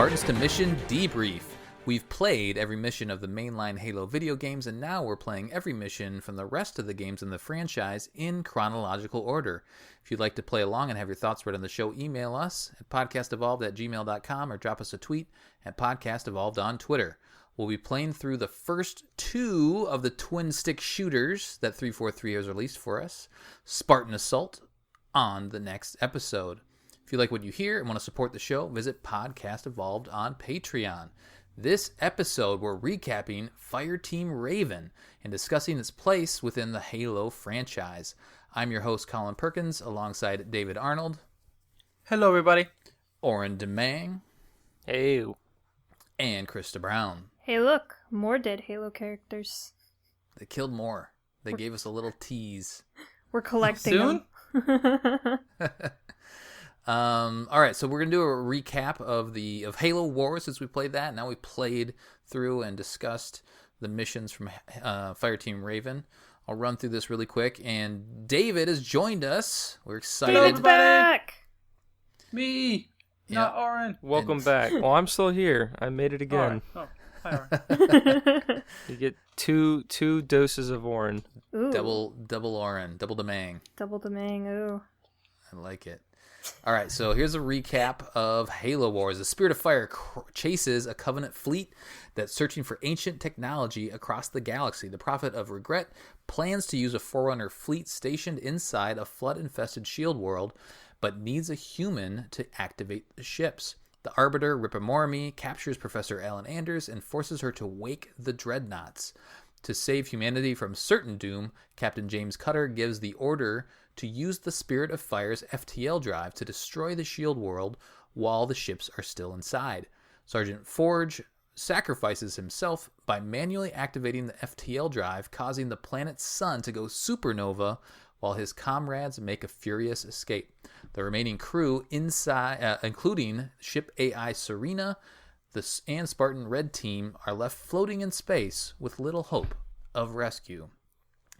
Spartans to Mission Debrief. We've played every mission of the mainline Halo video games, and now we're playing every mission from the rest of the games in the franchise in chronological order. If you'd like to play along and have your thoughts read on the show, email us at podcastevolved@gmail.com or drop us a tweet at podcastevolved on Twitter. We'll be playing through the first two of the twin-stick shooters that 343 has released for us, Spartan Assault, on the next episode. If you like what you hear and want to support the show, visit Podcast Evolved on Patreon. This episode, we're recapping Fireteam Raven and discussing its place within the Halo franchise. I'm your host, Colin Perkins, alongside David Arnold. Hello, everybody. Oran DeMang. Hey. And Krysta Brown. Hey, look, more dead Halo characters. They killed more. They gave us a little tease. We're collecting Soon? them. All right, so we're gonna do a recap of Halo Wars since we played that. Now we played through and discussed the missions from Fireteam Raven. I'll run through this really quick, and David has joined us. We're excited. David's back. Me, not Oran. Welcome back. Well, I'm still here. I made it again. Oh, hi, Oran. You get two doses of Oran. Ooh. Double Oran, double DeMang. Double DeMang, ooh. I like it. All right, so here's a recap of Halo Wars. The Spirit of Fire chases a Covenant fleet that's searching for ancient technology across the galaxy. The Prophet of Regret plans to use a Forerunner fleet stationed inside a flood-infested shield world, but needs a human to activate the ships. The Arbiter, Ripamorami, captures Professor Alan Anders and forces her to wake the Dreadnoughts. To save humanity from certain doom, Captain James Cutter gives the order to use the Spirit of Fire's FTL drive to destroy the shield world while the ships are still inside. Sergeant Forge sacrifices himself by manually activating the FTL drive, causing the planet's sun to go supernova while his comrades make a furious escape. The remaining crew, inside, including ship AI Serena and Spartan Red Team, are left floating in space with little hope of rescue.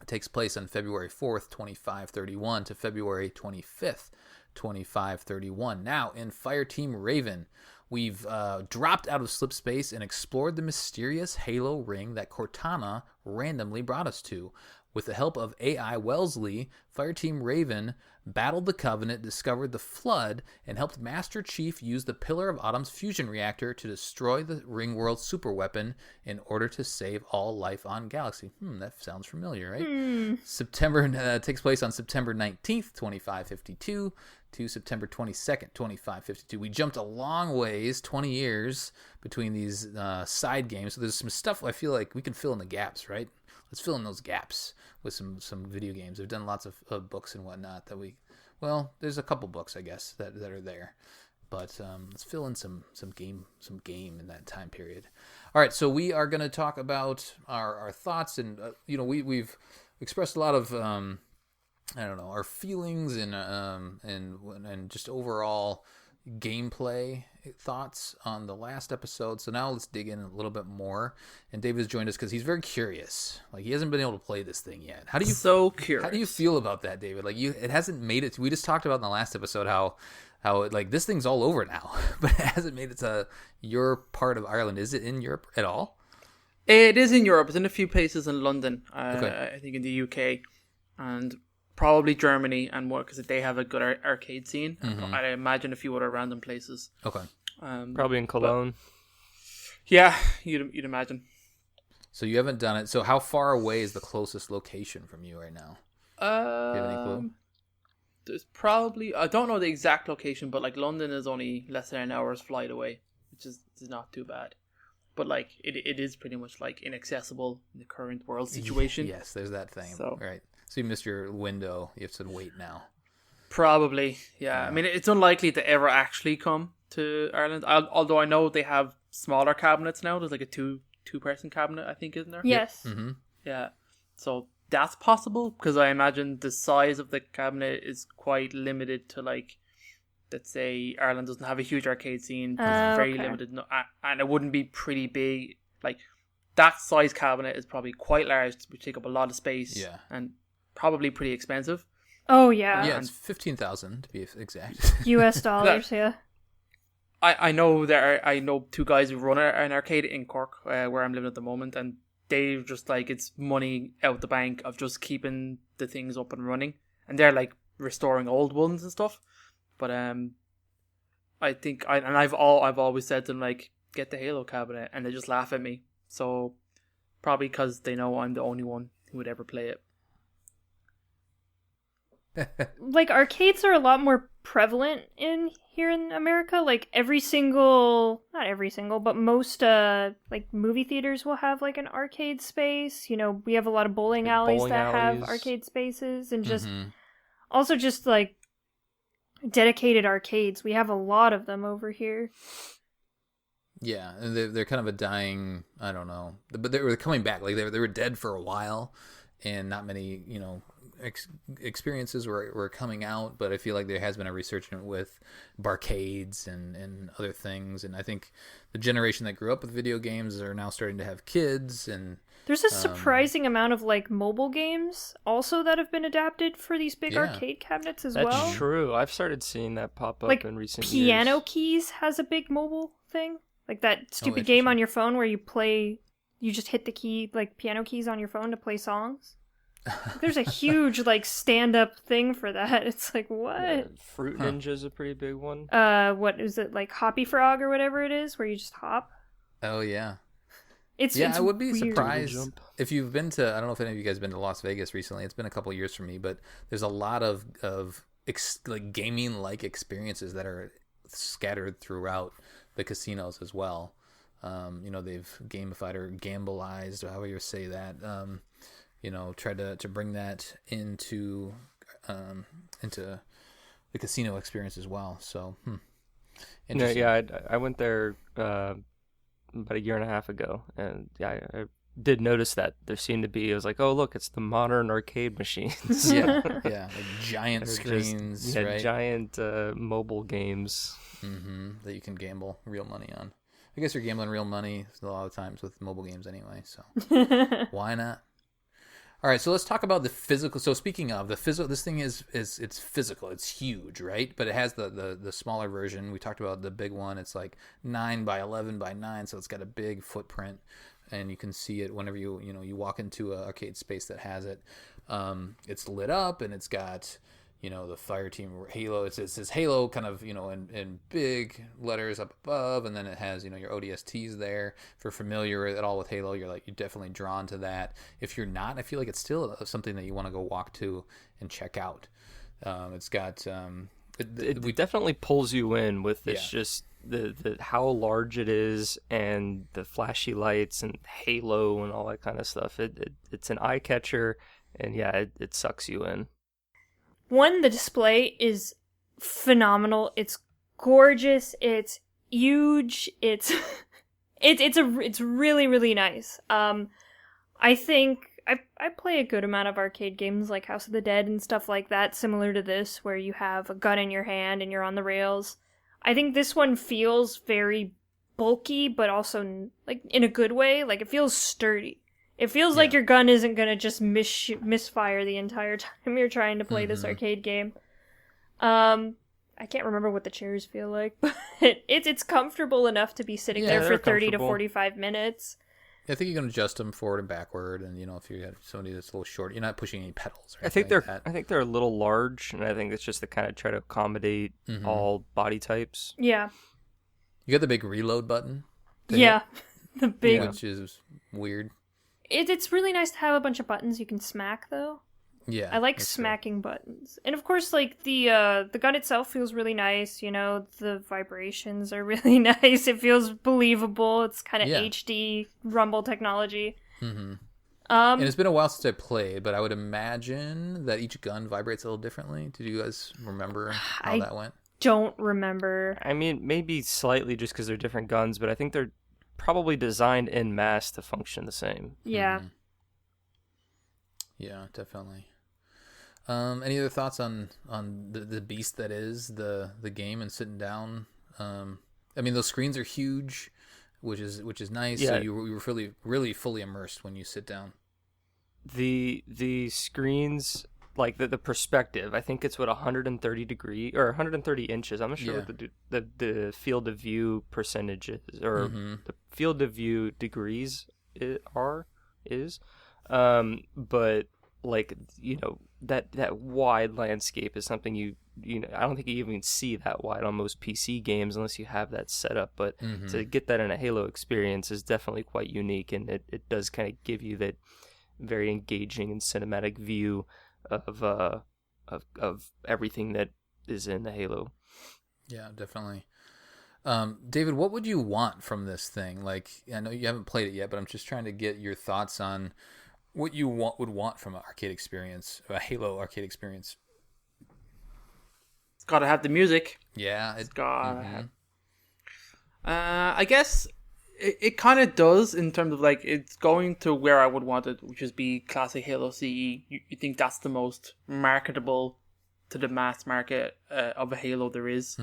It takes place on February 4th, 2531 to February 25th, 2531. Now, in Fireteam Raven, we've dropped out of slip space and explored the mysterious Halo ring that Cortana randomly brought us to. With the help of AI Wellesley, Fireteam Raven battled the Covenant, discovered the Flood, and helped Master Chief use the Pillar of Autumn's fusion reactor to destroy the Ringworld superweapon in order to save all life on Galaxy. That sounds familiar, right? September takes place on September 19th, 2552 to September 22nd, 2552. We jumped a long ways, 20 years, between these side games. So there's some stuff I feel like we can fill in the gaps, right? Let's fill in those gaps with some video games. I've done lots of books and whatnot there's a couple books, I guess, that are there. But let's fill in some game in that time period. All right, so we are going to talk about our thoughts, and we've expressed a lot of our feelings and just overall gameplay thoughts on the last episode. So now let's dig in a little bit more. And David has joined us because he's very curious. Like, he hasn't been able to play this thing yet. How do you feel about that, David? Like, it hasn't made it. We just talked about in the last episode how like this thing's all over now, but it hasn't made it to your part of Ireland. Is it in Europe at all? It is in Europe. It's in a few places in London. Okay. I think in the UK and probably Germany and more because they have a good arcade scene. Mm-hmm. I imagine a few other random places. Okay. Probably in Cologne. Yeah, you'd imagine. So you haven't done it. So how far away is the closest location from you right now? Do you have any clue? There's probably, I don't know the exact location, but like London is only less than an hour's flight away, which is not too bad. But like it is pretty much like inaccessible in the current world situation. Yes, there's that thing. So, right. So you missed your window. You have to wait now. Probably, yeah. I mean, it's unlikely to ever actually come to Ireland. Although I know they have smaller cabinets now. There's like a two-person cabinet, I think, isn't there? Yes. Mm-hmm. Yeah. So that's possible because I imagine the size of the cabinet is quite limited to like, let's say Ireland doesn't have a huge arcade scene. It's very limited, and it wouldn't be pretty big. Like that size cabinet is probably quite large to take up a lot of space. Yeah. And probably pretty expensive. Oh, yeah. Yeah, it's 15,000 to be exact. US dollars, yeah. I know I know two guys who run an arcade in Cork, where I'm living at the moment, and they just like it's money out the bank of just keeping the things up and running, and they're like restoring old ones and stuff. But I think I've always said to them like get the Halo cabinet, and they just laugh at me. So probably because they know I'm the only one who would ever play it. Like, arcades are a lot more prevalent here in America. Like, not every single, but most like movie theaters will have like an arcade space. You know, we have a lot of bowling alleys that have arcade spaces, and just also just like dedicated arcades. We have a lot of them over here. Yeah, and they're kind of a dying, I don't know, but they were coming back. Like they were dead for a while, and not many, you know, experiences were coming out. But I feel like there has been a resurgence with barcades and other things. And I think the generation that grew up with video games are now starting to have kids. And there's a surprising amount of like mobile games also that have been adapted for these big arcade cabinets as well. That's true. I've started seeing that pop up like in recent years. Piano Keys has a big mobile thing. Like that stupid game on your phone where you just hit the key, like piano keys on your phone to play songs. There's a huge like stand-up thing for that. It's like, what? Fruit Ninja's a pretty big one. What is it, like Hoppy Frog or whatever it is, where you just hop? Oh yeah. It's I would be weird. surprised if you've been to. I don't know if any of you guys have been to Las Vegas recently. It's been a couple of years for me, but there's a lot of like gaming-like experiences that are scattered throughout the casinos as well. You know, they've gamified or gambleized, or however you say that. You know, tried to bring that into the casino experience as well. So, interesting. I went there about a year and a half ago, and I did notice that there seemed to be. It was like, oh look, it's the modern arcade machines. yeah, like giant screens, right? Giant mobile games that you can gamble real money on. I guess you're gambling real money a lot of times with mobile games anyway. So why not? All right, so let's talk about the physical. So speaking of the physical, this thing is it's physical. It's huge, right? But it has the smaller version. We talked about the big one. It's like 9 by 11 by 9, so it's got a big footprint, and you can see it whenever you walk into an arcade space that has it. It's lit up, and it's got, you know, the Fireteam Halo. It says Halo kind of, you know, in big letters up above, and then it has, you know, your ODSTs there. If you're familiar at all with Halo, you're definitely drawn to that. If you're not, I feel like it's still something that you want to go walk to and check out. It's got it definitely pulls you in with this just the how large it is and the flashy lights and Halo and all that kind of stuff. It's an eye catcher, and it sucks you in. One, the display is phenomenal. It's gorgeous. It's huge. It's really, really nice. I think I play a good amount of arcade games like House of the Dead and stuff like that, similar to this, where you have a gun in your hand and you're on the rails. I think this one feels very bulky, but also like in a good way. Like, it feels sturdy. It feels like your gun isn't going to just misfire the entire time you're trying to play this arcade game. I can't remember what the chairs feel like, but it's comfortable enough to be sitting there for 30 to 45 minutes. I think you can adjust them forward and backward, and, you know, if you have somebody that's a little short, you're not pushing any pedals. Or I think like that. I think they're a little large, and I think it's just to kind of try to accommodate all body types. Yeah. You got the big reload button. Yeah, the big, which is weird. It's really nice to have a bunch of buttons you can smack, though. Yeah, I like smacking buttons. And of course, like, the gun itself feels really nice, you know, the vibrations are really nice. It feels believable. It's kind of HD rumble technology. And it's been a while since I played, but I would imagine that each gun vibrates a little differently. Did you guys remember how that went? Don't remember. I mean, maybe slightly just because they're different guns, but I think they're probably designed en masse to function the same. Yeah. Yeah, definitely. Any other thoughts on the beast that is the game and sitting down? I mean, those screens are huge, which is nice. Yeah. So you were really fully immersed when you sit down. The screens like the perspective. I think it's 130 degree or 130 inches. I'm not sure Yeah. what the field of view percentage is, or the field of view degrees is. But like, you know, that wide landscape is something you know, I don't think you even see that wide on most PC games unless you have that set up. But to get that in a Halo experience is definitely quite unique, and it does kind of give you that very engaging and cinematic view of everything that is in the Halo. Yeah, definitely. David, what would you want from this thing? Like, I know you haven't played it yet, but I'm just trying to get your thoughts on what you would want from an arcade experience, a Halo arcade experience. It's got to have the music. Yeah, It's got to have. I guess it kind of does in terms of like it's going to where I would want it, which is be classic Halo CE. You think that's the most marketable to the mass market of a Halo there is.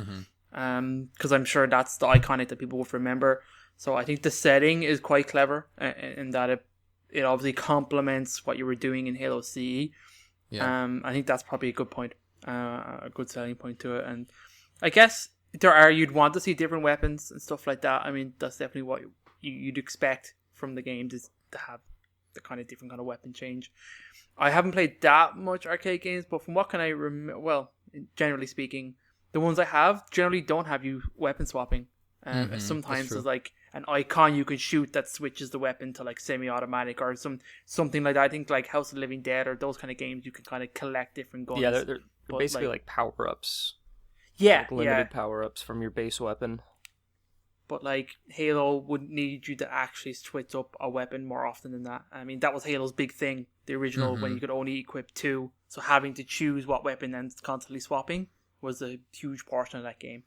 Because I'm sure that's the iconic that people would remember. So I think the setting is quite clever in that it obviously complements what you were doing in Halo CE. Yeah. I think that's probably a good point, a good selling point to it. And I guess you'd want to see different weapons and stuff like that. I mean, that's definitely what you'd expect from the games, is to have the kind of different kind of weapon change. I haven't played that much arcade games, but from what can I remember, well, generally speaking, the ones I have generally don't have you weapon swapping. Sometimes there's like an icon you can shoot that switches the weapon to like semi-automatic or something like that. I think like House of the Living Dead or those kind of games, you can kind of collect different guns. Yeah, they're basically like power-ups. Yeah, like limited power-ups from your base weapon. But like Halo would need you to actually switch up a weapon more often than that. I mean, that was Halo's big thing, the original, when you could only equip 2. So having to choose what weapon and constantly swapping was a huge portion of that game.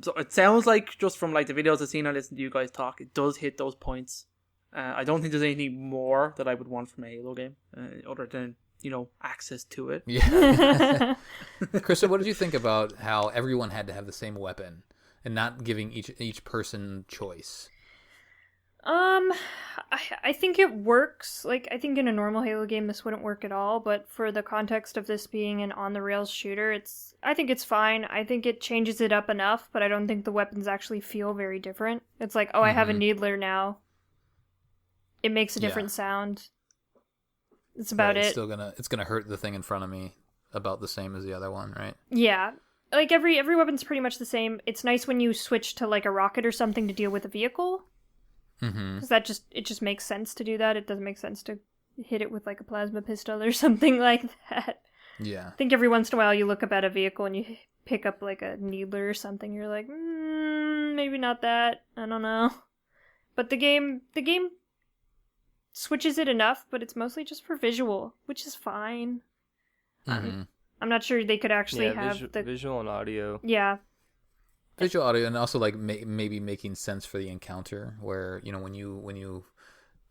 So it sounds like, just from like the videos I've seen, I listened to you guys talk, it does hit those points. I don't think there's anything more that I would want from a Halo game, other than, you know, access to it. Yeah. Krysta, what did you think about how everyone had to have the same weapon and not giving each person choice? I think it works. Like, I think in a normal Halo game this wouldn't work at all, but for the context of this being an on-the-rails shooter, I think it's fine. I think it changes it up enough, but I don't think the weapons actually feel very different. It's like, I have a needler now. It makes a different sound. It's about it. It's gonna hurt the thing in front of me about the same as the other one, right? Yeah. Like, every weapon's pretty much the same. It's nice when you switch to, like, a rocket or something to deal with a vehicle. Because it just makes sense to do that. It doesn't make sense to hit it with like a plasma pistol or something like that. Yeah. I think every once in a while you look up at a vehicle and you pick up like a needler or something. You're like, maybe not that. I don't know. But the game switches it enough, but it's mostly just for visual, which is fine. I'm not sure they could actually have the visual and audio. Yeah. Visual audio, and also like maybe making sense for the encounter, where, you know, when you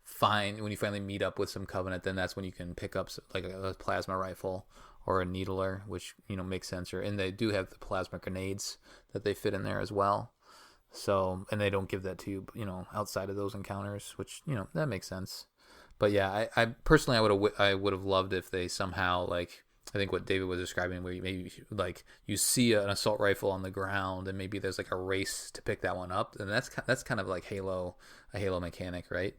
finally meet up with some Covenant, then that's when you can pick up like a plasma rifle or a needler, which, you know, makes sense. And they do have the plasma grenades that they fit in there as well. So, and they don't give that to you, you know, outside of those encounters, which, you know, that makes sense. But yeah, I personally I would have loved if they somehow, like, I think what David was describing, where maybe like you see an assault rifle on the ground and maybe there's like a race to pick that one up, and that's kind of like a Halo mechanic, right?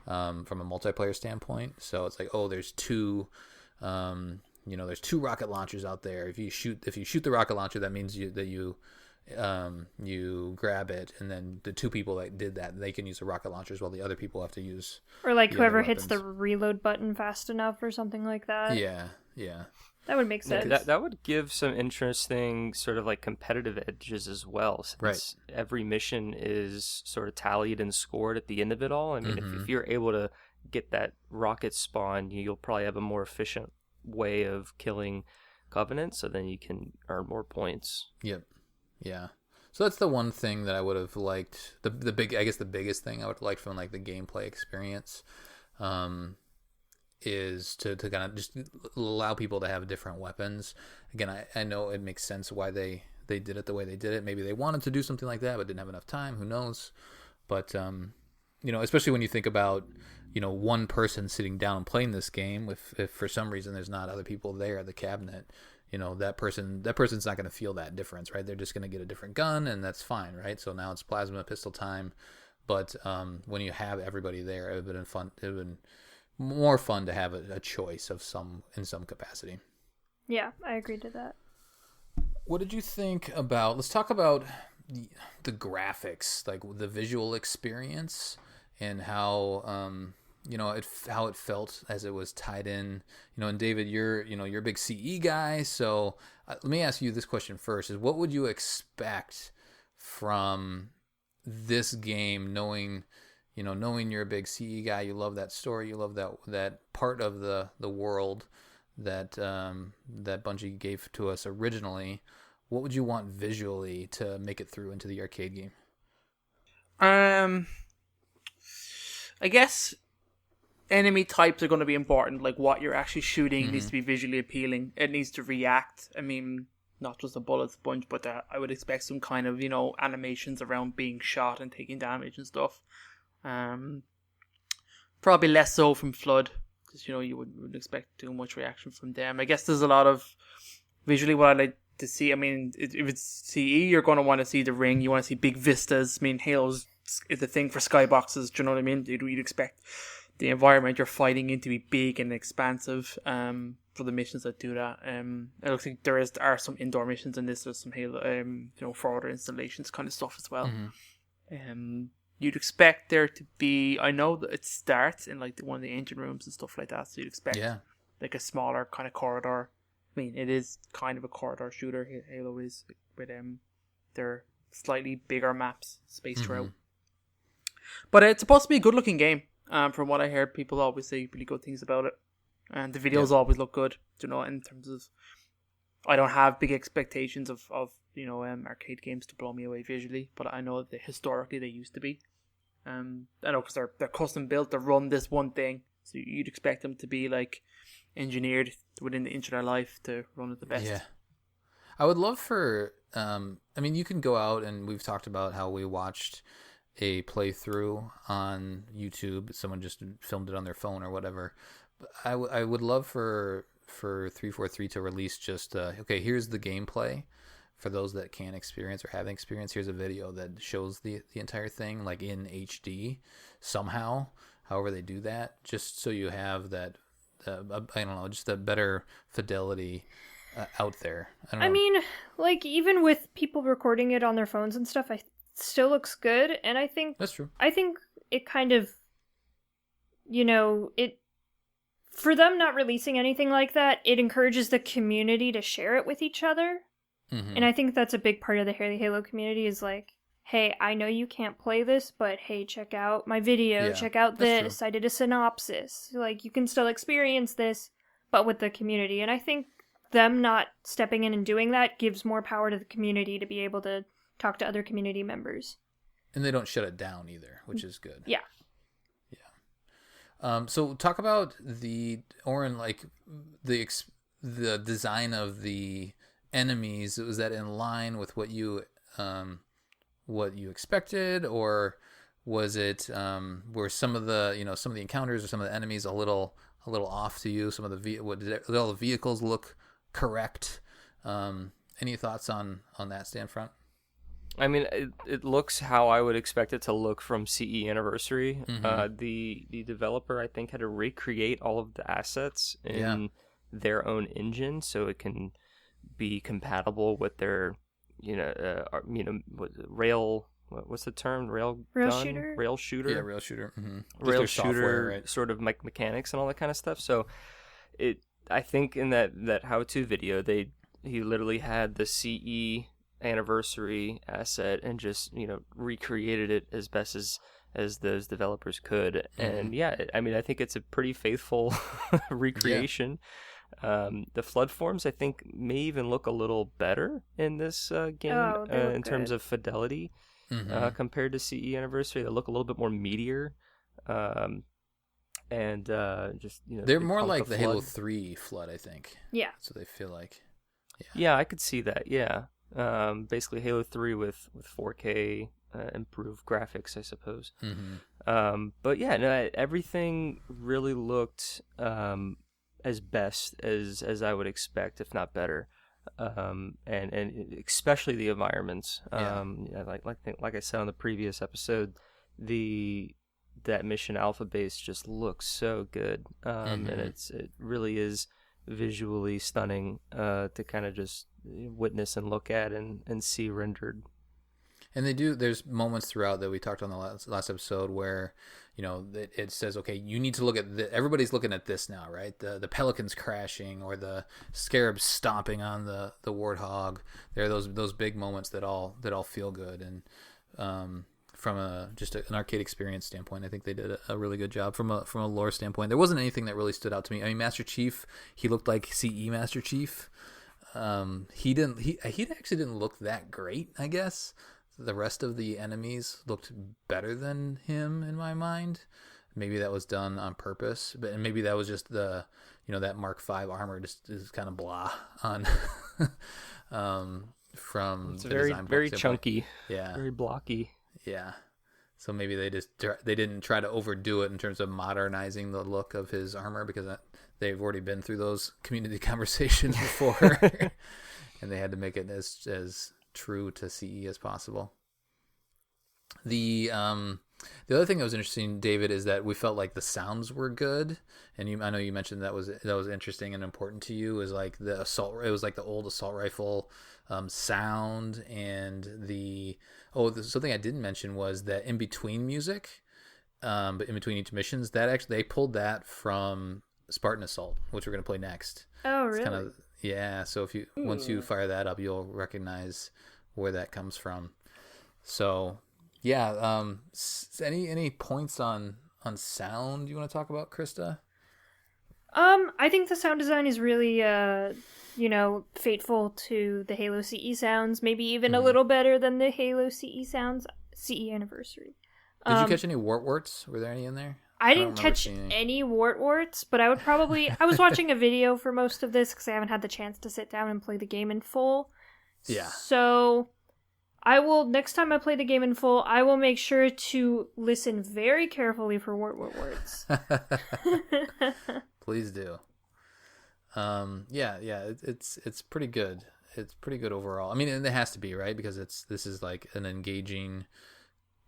From a multiplayer standpoint. So it's like, there's two, there's 2 rocket launchers out there. If you shoot the rocket launcher, that means you grab it, and then the 2 people that did that, they can use the rocket launchers while the other people have to use, or like whoever hits the reload button fast enough or something like that. Yeah. That would make sense. That would give some interesting sort of like competitive edges as well, since every mission is sort of tallied and scored at the end of it all. I mean, if you're able to get that rocket spawn, you'll probably have a more efficient way of killing Covenant, so then you can earn more points. Yep. Yeah. So that's the one thing that I would have liked. The biggest thing I would have liked from like the gameplay experience, is to kind of just allow people to have different weapons. Again, I know it makes sense why they did it the way they did it. Maybe they wanted to do something like that but didn't have enough time. Who knows? But especially when you think about, one person sitting down and playing this game, if for some reason there's not other people there at the cabinet, that person's not going to feel that difference, right? They're just going to get a different gun, and that's fine, right? So now it's plasma pistol time. But when you have everybody there, it would have been fun. It would have been more fun to have a choice in some capacity. Yeah, I agree to that. What did you think about? Let's talk about the graphics, like the visual experience, and how how it felt as it was tied in. And David, you're a big CE guy, so let me ask you this question first: is what would you expect from this game, knowing you're a big CE guy, you love that story, you love that part of the world that Bungie gave to us originally. What would you want visually to make it through into the arcade game? I guess enemy types are going to be important. Like what you're actually shooting needs to be visually appealing. It needs to react. I mean, not just a bullet sponge, but I would expect some kind of, animations around being shot and taking damage and stuff. Probably less so from Flood, because, you wouldn't expect too much reaction from them. I guess there's a lot of, visually what I like to see, I mean, if it's CE, you're going to want to see the ring, you want to see big vistas. I mean, Halo's is a thing for skyboxes, do you know what I mean? You'd expect the environment you're fighting in to be big and expansive, for the missions that do that. It looks like there are some indoor missions in this. There's some Halo, for other installations kind of stuff as well. You'd expect there to be, I know that it starts in like one of the engine rooms and stuff like that, so you'd expect like a smaller kind of corridor. I mean, it is kind of a corridor shooter, Halo is, with their slightly bigger maps spaced throughout. But it's supposed to be a good looking game. From what I heard, people always say really good things about it. And the videos always look good, in terms of, I don't have big expectations of arcade games to blow me away visually, but I know that historically they used to be. I know because they're custom built to run this one thing, so you'd expect them to be like engineered within the inch of their life to run it the best. Yeah, I would love for. I mean, you can go out, and we've talked about how we watched a playthrough on YouTube. Someone just filmed it on their phone or whatever. I would love for 343 to release just okay, here's the gameplay for those that can't experience or haven't experienced. Here's a video that shows the entire thing like in HD somehow, however they do that, just so you have that I don't know, just a better fidelity out there. I mean, like, even with people recording it on their phones and stuff, it still looks good, and I think that's true. I think it kind of, it, for them not releasing anything like that, it encourages the community to share it with each other. And I think that's a big part of the Halo community is like, hey, I know you can't play this, but hey, check out my video, check out this, true. I did a synopsis. Like, you can still experience this, but with the community. And I think them not stepping in and doing that gives more power to the community to be able to talk to other community members. And they don't shut it down either, which is good. Yeah. So talk about Oran, like the design of the enemies. Was that in line with what you expected, or was it were some of the encounters or some of the enemies a little off to you? Some of did all the vehicles look correct? Any thoughts on that stand front? I mean, it looks how I would expect it to look from CE Anniversary. The developer, I think, had to recreate all of the assets in their own engine so it can be compatible with their, rail. What's the term? Rail shooter. Rail shooter. Yeah, rail shooter. Rail shooter, right? Sort of mechanics and all that kind of stuff. So, I think in that how-to video, he literally had the CE Anniversary asset and just recreated it as best as those developers could. And I mean, I think it's a pretty faithful recreation. The flood forms, I think, may even look a little beter in this game in terms of fidelity compared to CE Anniversary. They look a little bit more meatier, and just they're more like the Halo 3 flood, I think. Yeah. So they feel like. Yeah, I could see that. Yeah. Basically Halo 3 with 4K improved graphics, I suppose. But yeah, no, everything really looked as best as I would expect, if not better. And especially the environments. Yeah, like I said on the previous episode, that Mission Alpha base just looks so good. And it really is visually stunning to kind of just witness and look at and see rendered. And there's moments throughout that we talked on the last episode where, it says, okay, you need to look at everybody's looking at this now, right? The pelicans crashing or the scarabs stomping on the warthog. There are those big moments that all feel good. And from just an arcade experience standpoint, I think they did a really good job. From a lore standpoint, there wasn't anything that really stood out to me. I mean, Master Chief, he looked like CE Master Chief. He actually didn't look that great, I guess. The rest of the enemies looked better than him in my mind. Maybe that was done on purpose, but maybe that was just the that Mark V armor just is kind of blah on from it's the very design very chunky, yeah, very blocky, yeah. So maybe they didn't try to overdo it in terms of modernizing the look of his armor, because they've already been through those community conversations before, and they had to make it as true to CE as possible. The other thing that was interesting, David, is that we felt like the sounds were good, and I know you mentioned that was interesting and important to you. Is like the assault. It was like the old assault rifle sound, and something I didn't mention was that in between music, but in between each missions, that actually they pulled that from Spartan Assault, which we're gonna play next. Oh, really? It's kind of, yeah. So once you fire that up, you'll recognize where that comes from. So yeah. Any points on sound you want to talk about, Krysta? I think the sound design is really faithful to the Halo CE sounds, maybe even a little better than the Halo CE sounds. CE Anniversary. Did you catch any warts? Were there any in there? I didn't catch any warts, but I was watching a video for most of this because I haven't had the chance to sit down and play the game in full. Yeah. So next time I play the game in full, I will make sure to listen very carefully for warts. Please do. It's pretty good. It's pretty good overall. I mean, and it has to be, right? Because this is like an engaging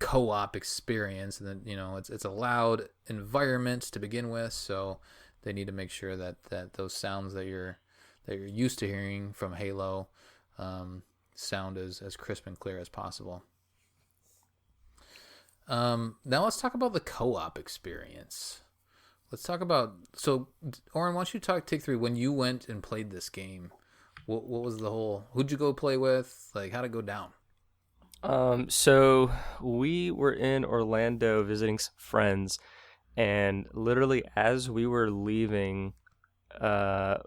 co-op experience, and then it's a loud environment to begin with, so they need to make sure that those sounds that you're used to hearing from Halo sound as crisp and clear as possible. Now let's talk about the co-op experience. Let's talk about, so Oran, why don't you take through when you went and played this game? What was who'd you go play with? Like, how'd it go down? So we were in Orlando visiting some friends, and literally as we were leaving, I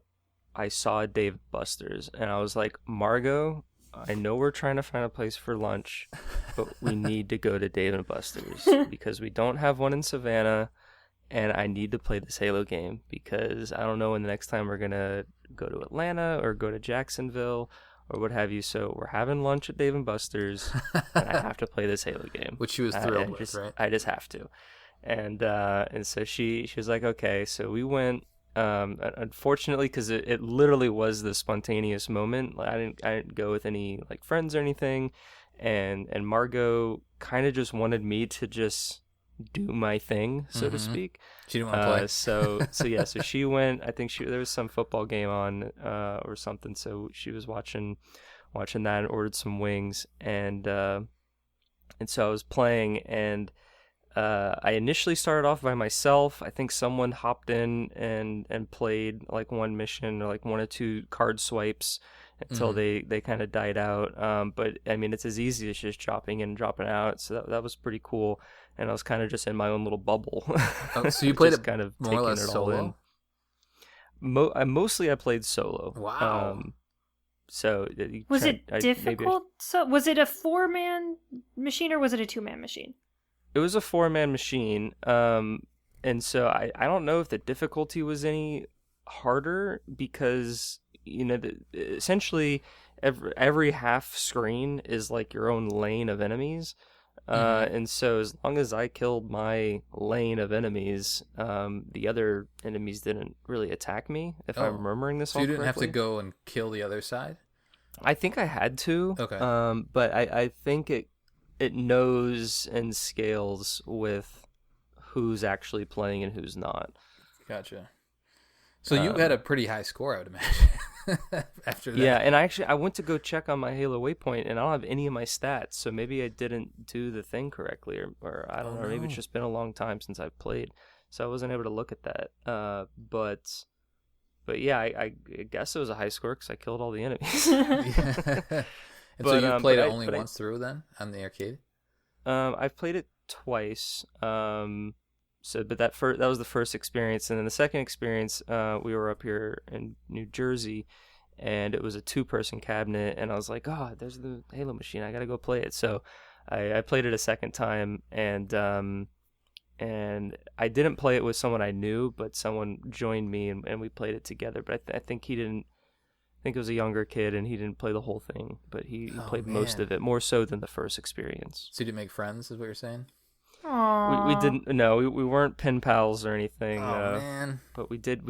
saw Dave Buster's, and I was like, Margot, I know we're trying to find a place for lunch, but we need to go to Dave & Buster's because we don't have one in Savannah, and I need to play this Halo game because I don't know when the next time we're going to go to Atlanta or go to Jacksonville or what have you. So we're having lunch at Dave & Buster's, and I have to play this Halo game. Which she was thrilled with, right? I just have to. And so she was like, okay. So we went, unfortunately, because it literally was the spontaneous moment. Like, I didn't go with any like friends or anything. And Margot kind of just wanted me to just do my thing, so to speak. She didn't want to play. So she went. I think there was some football game on or something. So she was watching that and ordered some wings, and so I was playing, and I initially started off by myself. I think someone hopped in and played like one mission or like one or two card swipes until they kind of died out. But I mean, it's as easy as just dropping in and dropping out. So that was pretty cool. And I was kind of just in my own little bubble. Oh, so you played it kind of more or less solo? Mostly I played solo. Wow. So was it difficult? Was it a 4-man machine or was it a 2-man machine? It was a 4-man machine. And so I don't know if the difficulty was any harder because, essentially every half screen is like your own lane of enemies. And so as long as I killed my lane of enemies, the other enemies didn't really attack me, if I'm remembering this all correctly. So you didn't have to go and kill the other side? I think I had to. Okay. But I think it knows and scales with who's actually playing and who's not. Gotcha. So you had a pretty high score, I would imagine. After that. Yeah, and I went to go check on my Halo waypoint, and I don't have any of my stats, so maybe I didn't do the thing correctly, or I don't know, maybe it's just been a long time since I've played, so I wasn't able to look at that. But yeah, I guess it was a high score because I killed all the enemies. And so you played it only once through then on the arcade? I've played it twice. But that was the first experience, and then the second experience, we were up here in New Jersey, and it was a 2-person cabinet, and I was like, oh, there's the Halo machine, I gotta go play it. So I played it a second time, and I didn't play it with someone I knew, but someone joined me, and we played it together. But I think he didn't. I think it was a younger kid, and he didn't play the whole thing, but he played most of it, more so than the first experience. So you didn't make friends, is what you're saying? We didn't. No, we weren't pen pals or anything. Oh man! But we did.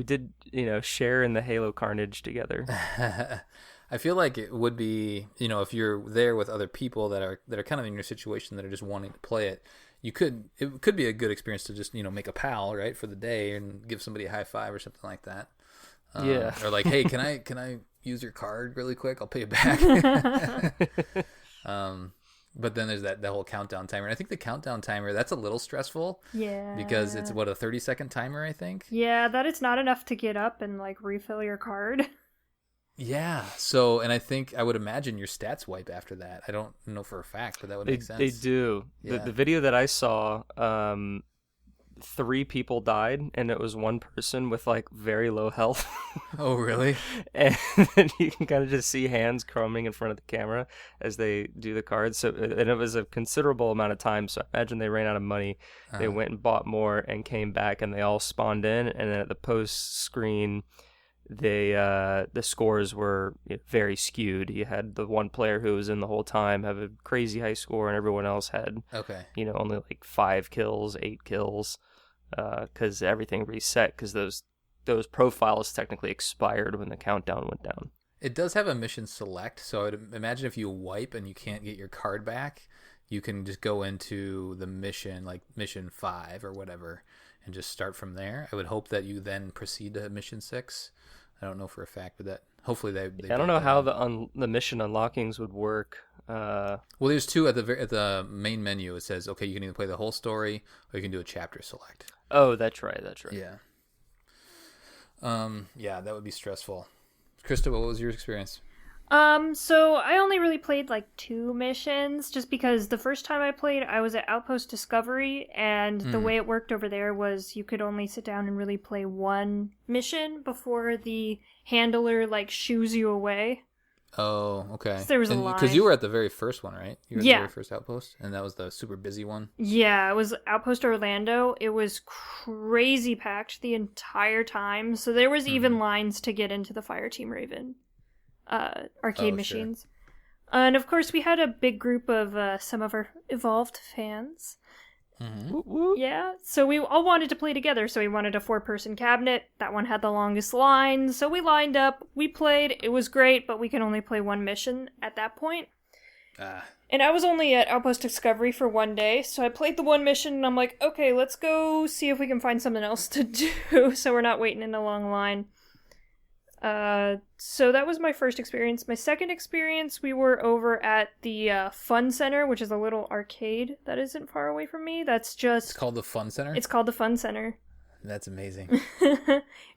Share in the Halo carnage together. I feel like it would be, if you're there with other people that are kind of in your situation that are just wanting to play it, it could be a good experience to just make a pal, right, for the day and give somebody a high five or something like that. Yeah. Or like, hey, can I use your card really quick? I'll pay you back. But then there's that whole countdown timer. And I think the countdown timer, that's a little stressful. Yeah. Because it's, a 30-second timer, I think? Yeah, that is not enough to get up and, refill your card. Yeah. So, and I would imagine your stats wipe after that. I don't know for a fact, but that would make sense. They do. Yeah. The video that I saw, 3 people died, and it was one person with very low health. Oh, really? And then you can kind of just see hands crumbing in front of the camera as they do the cards. So, and it was a considerable amount of time. So I imagine they ran out of money. They went and bought more and came back, and they all spawned in. And then at the post screen, the scores were very skewed. You had the one player who was in the whole time have a crazy high score, and everyone else had only 5 kills, 8 kills, because everything reset because those profiles technically expired when the countdown went down. It does have a mission select, so I would imagine if you wipe and you can't get your card back, you can just go into the mission, like mission 5 or whatever, and just start from there. I would hope that you then proceed to mission 6. I don't know for a fact, but that hopefully they I don't know how the mission unlockings would work. Well, there's 2 at the main menu. It says, okay, you can either play the whole story or you can do a chapter select. Oh, that's right. Yeah. Yeah, that would be stressful. Krysta, what was your experience? So I only really played 2 missions, just because the first time I played, I was at Outpost Discovery, and the way it worked over there was you could only sit down and really play 1 mission before the handler shoos you away. Oh, okay. So there was a line. Because you were at the very first one, right? You were at the very first Outpost, and that was the super busy one? Yeah, it was Outpost Orlando. It was crazy packed the entire time, so there was even lines to get into the Fireteam Raven arcade machines. Sure. And of course, we had a big group of some of our Evolved fans. Mm-hmm. Yeah, so we all wanted to play together, so we wanted a 4-person cabinet. That one had the longest line, so we lined up, we played, it was great, but we could only play 1 mission at that point. And I was only at Outpost Discovery for 1 day, so I played the 1 mission, and I'm like, okay, let's go see if we can find something else to do, so we're not waiting in a long line. So that was my first experience. My second experience, we were over at the Fun Center, which is a little arcade that isn't far away from me. That's just... It's called the Fun Center? It's called the Fun Center. That's amazing.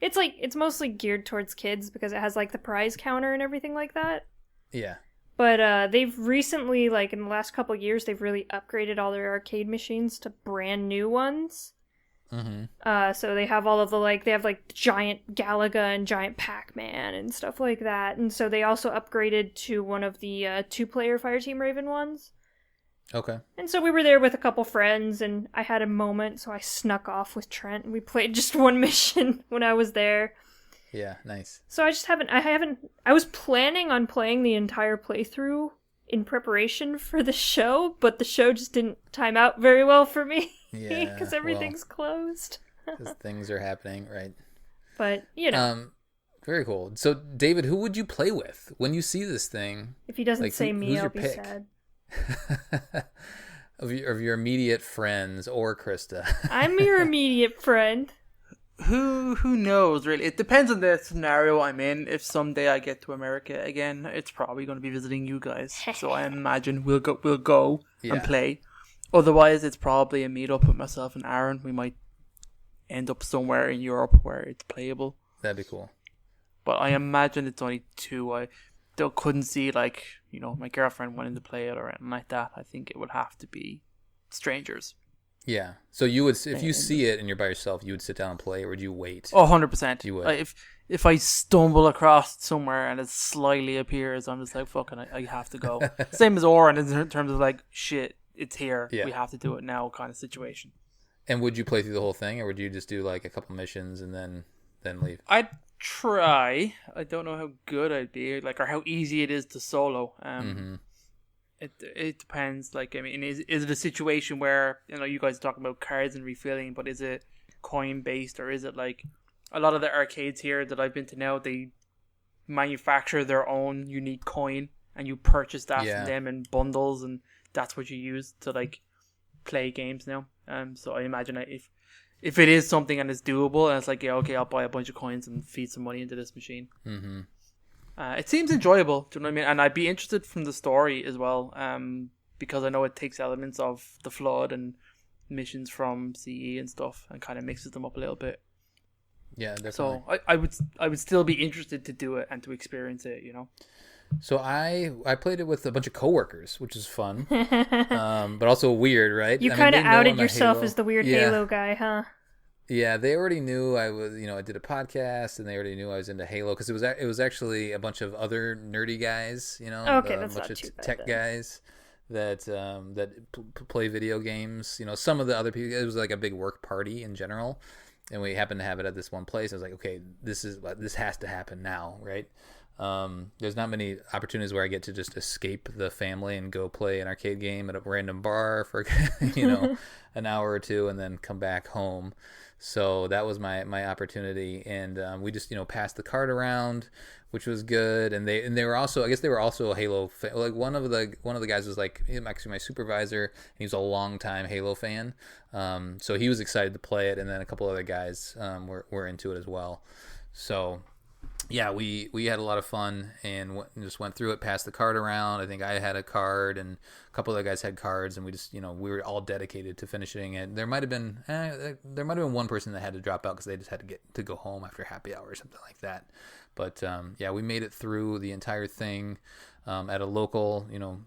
It's mostly geared towards kids because it has the prize counter and everything like that. Yeah. But they've recently, in the last couple years, they've really upgraded all their arcade machines to brand new ones. Mm-hmm. So they have all of the they have giant Galaga and giant Pac-Man and stuff like that, and so they also upgraded to one of the 2-player Fireteam Raven ones. Okay. And so we were there with a couple friends, and I had a moment, so I snuck off with Trent, and we played just 1 mission when I was there. Yeah, nice. So I was planning on playing the entire playthrough in preparation for the show, but the show just didn't time out very well for me. Yeah, because everything's closed. Because things are happening, right? But, you know. Very cool. So, David, who would you play with when you see this thing? If he doesn't say me, I'll be sad. of your immediate friends or Krysta. I'm your immediate friend. Who knows, really? It depends on the scenario I'm in. If someday I get to America again, it's probably going to be visiting you guys. So I imagine we'll go and play. Otherwise, it's probably a meet-up with myself and Aaron. We might end up somewhere in Europe where it's playable. That'd be cool. But I imagine it's only two. I still couldn't see, like, you know, my girlfriend wanting to play it or anything like that. I think it would have to be strangers. Yeah. So you would, if you see it and you're by yourself, you would sit down and play, or would you wait? Oh, 100%. You would. If I stumble across somewhere and it slightly appears, I'm just like, fucking, I have to go. Same as Oran in terms of like, shit, it's here. Yeah. We have to do it now kind of situation. And would you play through the whole thing, or would you just do like a couple missions and then leave? I'd try. I don't know how good I'd be, like, or how easy it is to solo. It depends. Like, I mean, is it a situation where, you know, you guys talk about cards and refilling, but is it coin based, or is it like a lot of the arcades here that I've been to now, they manufacture their own unique coin and you purchase that from them in bundles, and that's what you use to like play games now. So I imagine if it is something and it's doable and it's like, yeah, okay, I'll buy a bunch of coins and feed some money into this machine. Mm-hmm. It seems enjoyable, do you know what I mean? And I'd be interested from the story as well, because I know it takes elements of the Flood and missions from CE and stuff and kind of mixes them up a little bit. Yeah, definitely. So I would still be interested to do it and to experience it, you know? So I played it with a bunch of coworkers, which is fun, but also weird, right? You kind of outed yourself as the weird Halo guy, huh? Yeah, they already knew I was, you know, I did a podcast, and they already knew I was into Halo, because it was actually a bunch of other nerdy guys, you know, that's a bunch not of too bad, tech guys that play video games. You know, some of the other people, it was like a big work party in general, and we happened to have it at this one place. I was like, okay, this has to happen now, right? There's not many opportunities where I get to just escape the family and go play an arcade game at a random bar for, you know, an hour or two and then come back home. So that was my opportunity, and we just, you know, passed the card around, which was good. And they were also, I guess they were also a Halo fan. Like one of the guys was like actually my supervisor, and he was a longtime Halo fan. So he was excited to play it, and then a couple other guys were into it as well. So yeah, we had a lot of fun and just went through it, passed the card around. I think I had a card and a couple other guys had cards, and we just, you know, we were all dedicated to finishing it. There might have been one person that had to drop out because they just had to go home after happy hour or something like that. But yeah, we made it through the entire thing at a local, you know,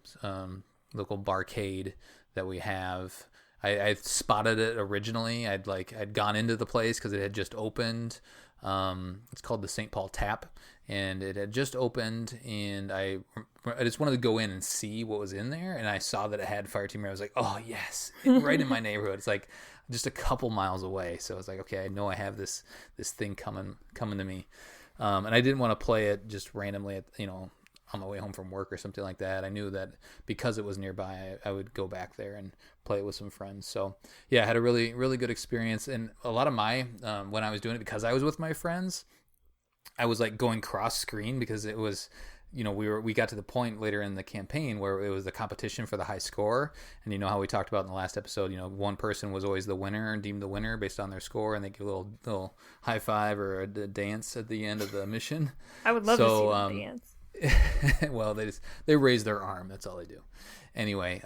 local barcade that we have. I spotted it originally. I'd gone into the place because it had just opened. It's called the St. Paul Tap, and it had just opened, and I just wanted to go in and see what was in there, and I saw that it had Fireteam Raven. I was like, oh yes, right in my neighborhood. It's like just a couple miles away, so I was like, okay, I know I have this thing coming to me, and I didn't want to play it just randomly at, you know, on my way home from work or something like that. I knew that because it was nearby, I would go back there and play it with some friends. So yeah, I had a really, really good experience. And a lot of my, when I was doing it, because I was with my friends, I was like going cross screen, because it was, you know, we got to the point later in the campaign where it was the competition for the high score. And you know how we talked about in the last episode, you know, one person was always the winner and deemed the winner based on their score, and they give a little high five or a dance at the end of the mission. I would love to see that dance. Well, they raise their arm. That's all they do. Anyway,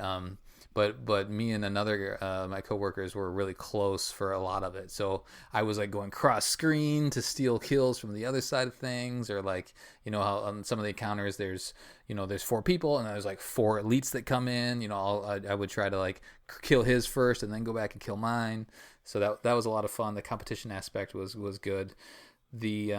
but me and another my coworkers were really close for a lot of it. So I was like going cross screen to steal kills from the other side of things, or like, you know how on some of the encounters there's 4 people and there's like 4 elites that come in. You know, I would try to like kill his first and then go back and kill mine. So that was a lot of fun. The competition aspect was good. The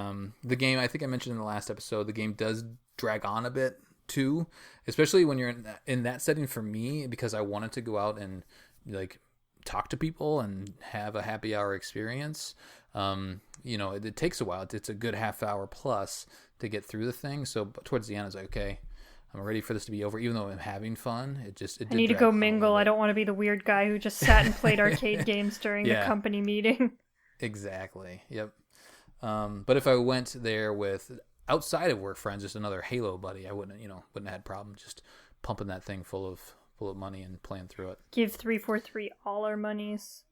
game, I think I mentioned in the last episode, the game does drag on a bit too, especially when you're in that setting for me, because I wanted to go out and like talk to people and have a happy hour experience. You know, it takes a while. It's a good half hour plus to get through the thing. So towards the end, I was like, okay, I'm ready for this to be over, even though I'm having fun. I need to go mingle. I don't want to be the weird guy who just sat and played arcade games during the company meeting. Exactly. Yep. But if I went there with outside of work friends, just another Halo buddy, I wouldn't have had problem just pumping that thing full of money and playing through it. Give 343 all our monies.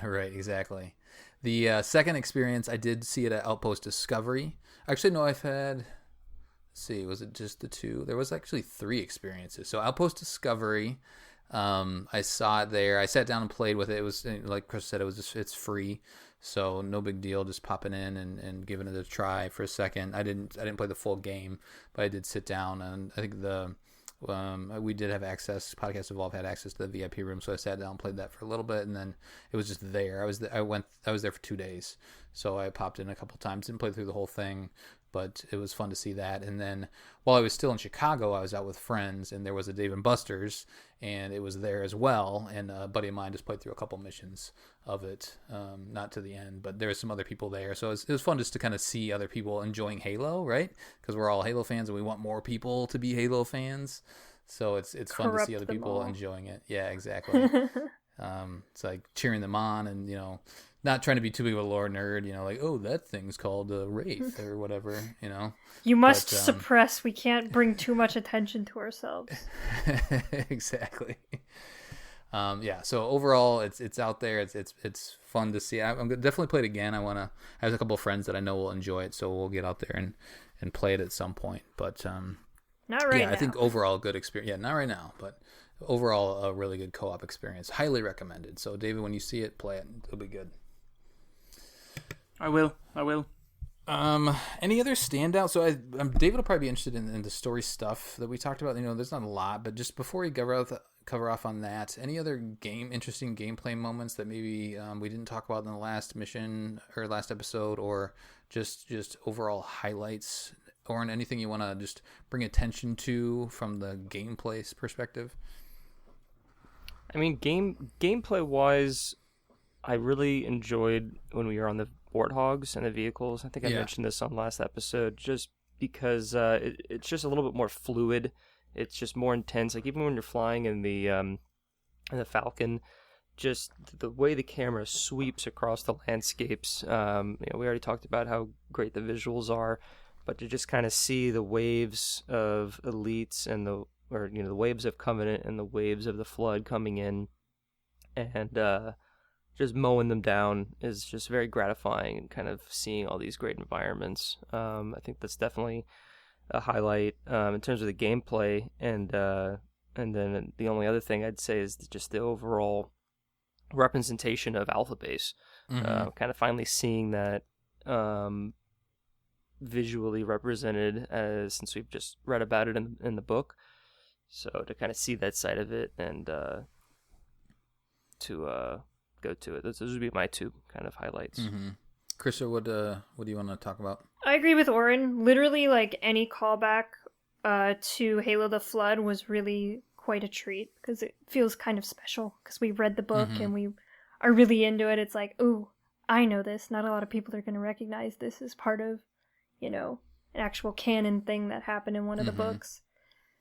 Right, exactly. The second experience, I did see it at Outpost Discovery. Actually, no, I've had... Let's see, was it just the two? There was actually 3 experiences. So Outpost Discovery, I saw it there. I sat down and played with it. It was, like Chris said, it's free. So no big deal, just popping in and giving it a try for a second. I didn't play the full game, but I did sit down, and I think we did have access. Podcast Evolve had access to the VIP room, so I sat down and played that for a little bit, and then it was just there. I was there for 2 days, so I popped in a couple times. Didn't play through the whole thing, but it was fun to see that. And then while I was still in Chicago, I was out with friends, and there was a Dave & Buster's, and it was there as well. And a buddy of mine just played through a couple missions of it, not to the end, but there were some other people there. So it was fun just to kind of see other people enjoying Halo, right? Because we're all Halo fans, and we want more people to be Halo fans. So it's fun to see other people enjoying it. Yeah, exactly. It's like cheering them on, and not trying to be too big of a lore nerd, like, oh, that thing's called a Wraith or whatever, You must suppress. We can't bring too much attention to ourselves. Exactly. So overall, it's out there. It's fun to see. I'm gonna definitely play it again. I have a couple of friends that I know will enjoy it, so we'll get out there and play it at some point. But not right now. I think overall good experience. Yeah, not right now, but overall a really good co-op experience. Highly recommended. So David, when you see it, play it. It'll be good. I will. Any other standouts? So David will probably be interested in the story stuff that we talked about. There's not a lot, but just before we cover off on that, any other interesting gameplay moments that maybe we didn't talk about in the last mission or last episode, or just overall highlights, or anything you want to just bring attention to from the gameplay perspective? I mean, gameplay wise, I really enjoyed when we were on the warthogs and the vehicles. I think I mentioned this on last episode, just because it's just a little bit more fluid. It's just more intense. Like even when you're flying in the Falcon, just the way the camera sweeps across the landscapes. We already talked about how great the visuals are, but to just kind of see the waves of elites and the waves of Covenant and the waves of the Flood coming in, and just mowing them down is just very gratifying, and kind of seeing all these great environments. I think that's definitely a highlight in terms of the gameplay, and then the only other thing I'd say is just the overall representation of Alpha Base. Kind of finally seeing that visually represented, since we've just read about it in the book. So to kind of see that side of it, and to go to it. Those would be my 2 kind of highlights. Krysta, what do you want to talk about? I agree with Oran. Literally, like, any callback to Halo the Flood was really quite a treat, because it feels kind of special, because we read the book and we are really into it. It's like, ooh, I know this. Not a lot of people are going to recognize this as part of, an actual canon thing that happened in one of the books.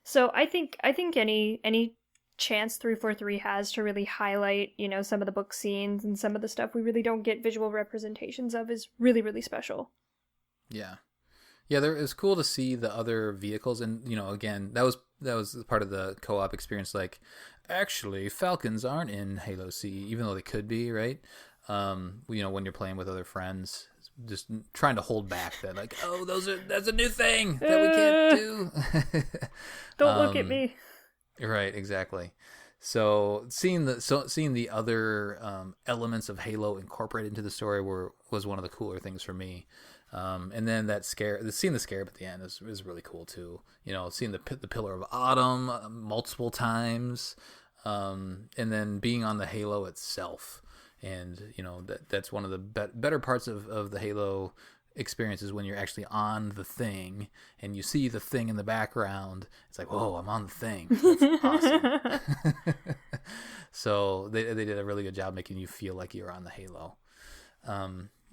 So I think any chance 343 has to really highlight, some of the book scenes and some of the stuff we really don't get visual representations of is really, really special. Yeah, it's cool to see the other vehicles, and again, that was part of the co-op experience. Like, actually, Falcons aren't in Halo C, even though they could be, right? When you're playing with other friends, just trying to hold back that, like, oh, that's a new thing that we can't do. Don't look at me. Right, exactly. So seeing the other elements of Halo incorporated into the story was one of the cooler things for me. And then seeing the scarab at the end is really cool too. Seeing the Pillar of Autumn multiple times, and then being on the Halo itself. And that's one of the better parts of the Halo experience, is when you're actually on the thing and you see the thing in the background. It's like, whoa, I'm on the thing. That's awesome. So they did a really good job making you feel like you're on the Halo.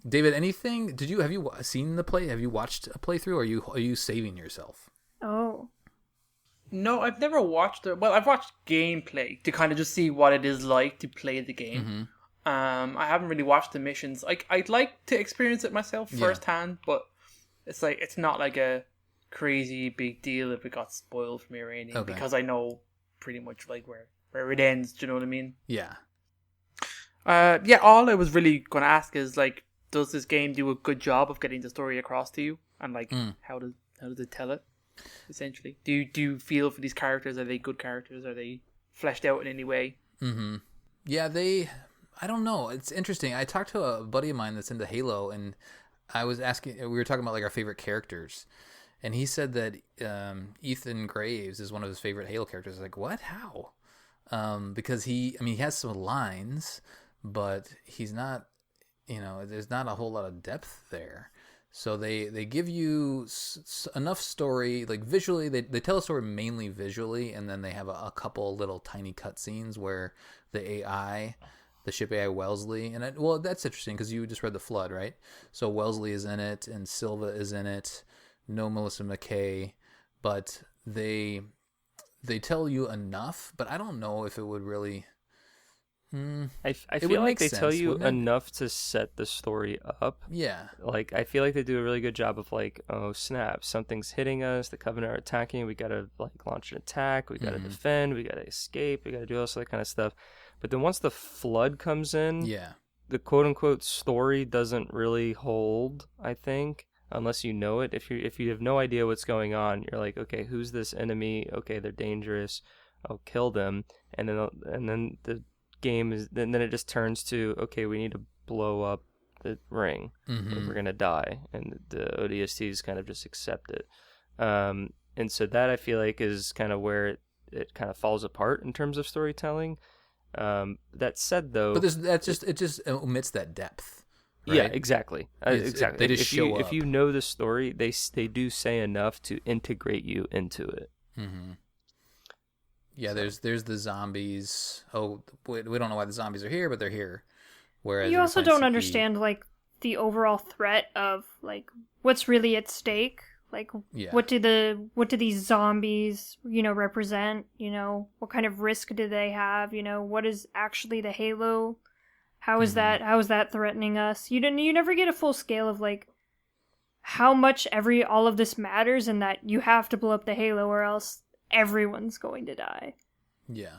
David, anything? Have you seen the play? Have you watched a playthrough? Or are you saving yourself? Oh, No, I've never watched it. Well, I've watched gameplay to kind of just see what it is like to play the game. I haven't really watched the missions. I'd like to experience it myself firsthand, but it's not like a crazy big deal if it got spoiled for me or anything, because I know pretty much like where it ends. Do you know what I mean? Yeah. All I was really going to ask is like, does this game do a good job of getting the story across to you, and like how does it tell it? Essentially, do you feel for these characters? Are they good characters? Are they fleshed out in any way? Yeah, I don't know. It's interesting. I talked to a buddy of mine that's into Halo, and I was asking. We were talking about like our favorite characters, and he said that Ethan Graves is one of his favorite Halo characters. I was like, what? How? Because he has some lines, but he's not. There's not a whole lot of depth there. So they give you enough story, like visually, they tell a story mainly visually, and then they have a couple little tiny cutscenes where the ship AI Wellesley, and that's interesting because you just read The Flood, right? So Wellesley is in it, and Silva is in it, no Melissa McKay, but they tell you enough, but I don't know if it would really... I feel like they tell you enough to set the story up. Yeah. Like, I feel like they do a really good job of like, oh snap, something's hitting us, the Covenant are attacking, we gotta like launch an attack, we gotta defend, we gotta escape, we gotta do all that kind of stuff. But then once the Flood comes in, the quote unquote story doesn't really hold, I think, unless you know it. If you have no idea what's going on, you're like, okay, who's this enemy? Okay, they're dangerous. I'll kill them. And then the game is then it just turns to, okay, we need to blow up the ring, or we're gonna die, and the ODSTs kind of just accept it, and so that I feel like is kind of where it kind of falls apart in terms of storytelling. That said, though, but it just omits that depth. Right? Yeah, exactly. Exactly. They just show up. If you know the story, they do say enough to integrate you into it. Yeah, there's the zombies. Oh, we don't know why the zombies are here, but they're here. Whereas you also don't understand like the overall threat of like what's really at stake. Like, what do these zombies, represent? What kind of risk do they have? What is actually the Halo? How is that threatening us? You never get a full scale of like how much all of this matters, and that you have to blow up the Halo or else everyone's going to die. Yeah.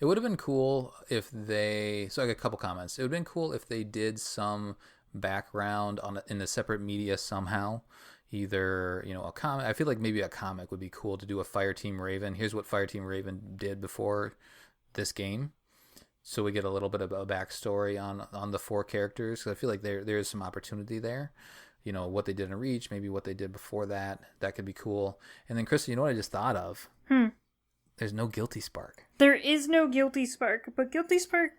It would have been cool if so I got a couple comments. It would have been cool if they did some background in a separate media somehow. Either, a comic. I feel like maybe a comic would be cool to do a Fireteam Raven. Here's what Fireteam Raven did before this game. So we get a little bit of a backstory on the four characters. So I feel like there is some opportunity there. What they did in Reach, maybe what they did before that. That could be cool. And then, Krysta, you know what I just thought of? There's no Guilty Spark. There is no Guilty Spark, but Guilty Spark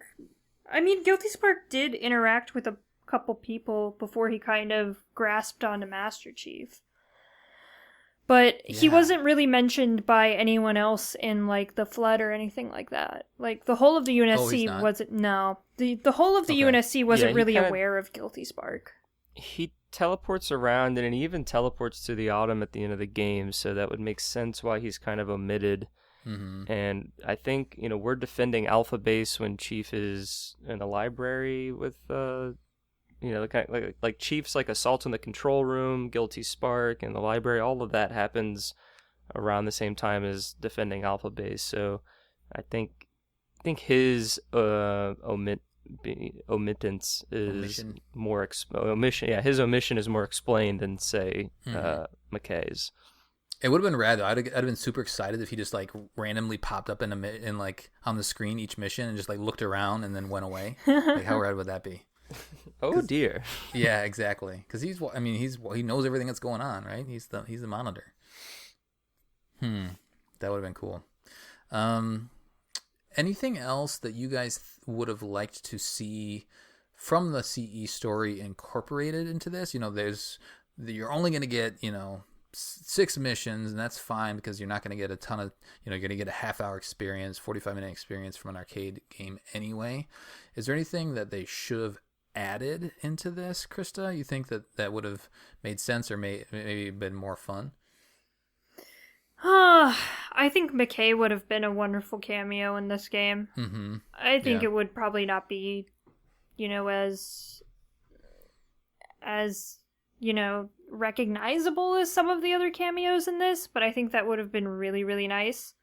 did interact with a couple people before he kind of grasped onto Master Chief. But he wasn't really mentioned by anyone else in, like, the Flood or anything like that. Like, the whole of the UNSC wasn't... No. The whole of the UNSC wasn't really aware of Guilty Spark. He teleports around, and he even teleports to the Autumn at the end of the game, so that would make sense why he's kind of omitted. And I think, we're defending Alpha Base when Chief is in the library with... like Chief's like assault in the control room, Guilty Spark, and the library. All of that happens around the same time as defending Alpha Base. So I think his omittance is more omission. Yeah, his omission is more explained than say McKay's. It would have been rad though. I'd have been super excited if he just like randomly popped up in like on the screen each mission and just like looked around and then went away. Like how rad would that be? Oh dear. Yeah, exactly. Because he knows everything that's going on, right? He's the monitor. That would have been cool. Anything else that you guys would have liked to see from the CE story incorporated into this? You're only going to get 6 missions, and that's fine because you're not going to get a ton of you're going to get a half-hour experience, 45-minute experience from an arcade game anyway. Is there anything that they should have added into this, Krysta? You think that would have made sense or maybe been more fun? I think McKay would have been a wonderful cameo in this game. Mm-hmm. I think it would probably not be, as recognizable as some of the other cameos in this, but I think that would have been really, really nice.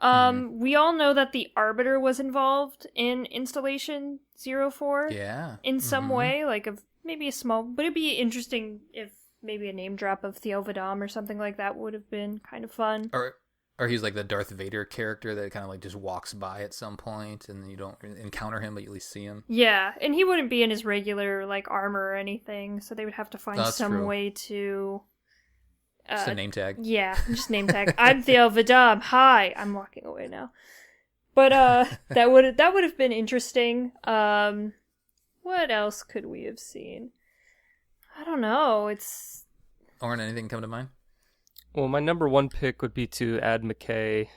We all know that the Arbiter was involved in Installation 04. Yeah. In some way, like maybe a small, but it'd be interesting if maybe a name drop of Theo Vadam or something like that would have been kind of fun. Or he's like the Darth Vader character that kind of like just walks by at some point and you don't encounter him, but you at least see him. Yeah, and he wouldn't be in his regular like armor or anything, so they would have to find some way to... just a name tag. Yeah, just name tag. I'm Theo Vadam. Hi. I'm walking away now. But that would have been interesting. What else could we have seen? I don't know. It's... Oran, anything come to mind? Well, my number one pick would be to add McKay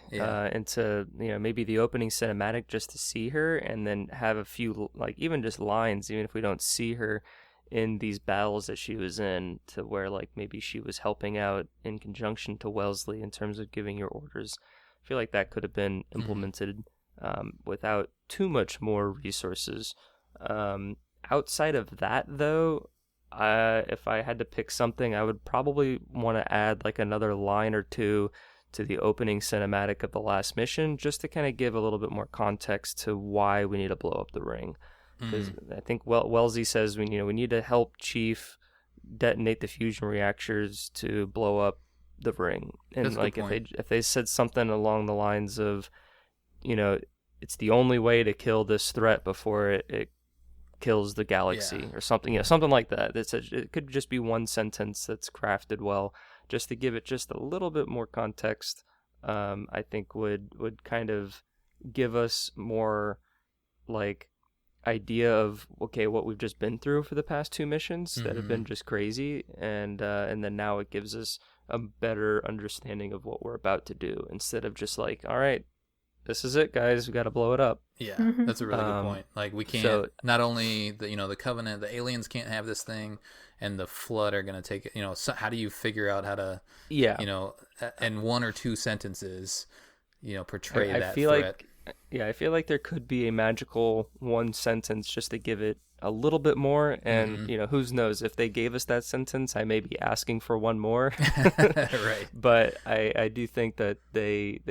into maybe the opening cinematic just to see her, and then have a few like even just lines, even if we don't see her in these battles that she was in, to where like maybe she was helping out in conjunction to Wellesley in terms of giving your orders. I feel like that could have been implemented without too much more resources. Outside of that, though, if I had to pick something, I would probably want to add like another line or two to the opening cinematic of the last mission, just to kind of give a little bit more context to why we need to blow up the ring. Because I think Wellesley says we need to help Chief detonate the fusion reactors to blow up the ring. And that's like if they said something along the lines of, it's the only way to kill this threat before it kills the galaxy or something, something like that. It could just be one sentence that's crafted well, just to give it just a little bit more context. I think would kind of give us more like idea of what we've just been through for the past two missions that have been just crazy, and then now it gives us a better understanding of what we're about to do, instead of just like, all right, this is it, guys, we got to blow it up. Yeah, that's a really good point. Like, we can't, not only the Covenant, the aliens can't have this thing, and the Flood are going to take it. So how do you figure out how to, in one or two sentences, portray that threat? I feel like there could be a magical one sentence just to give it a little bit more, and who knows, if they gave us that sentence, I may be asking for one more. Right. But I do think that they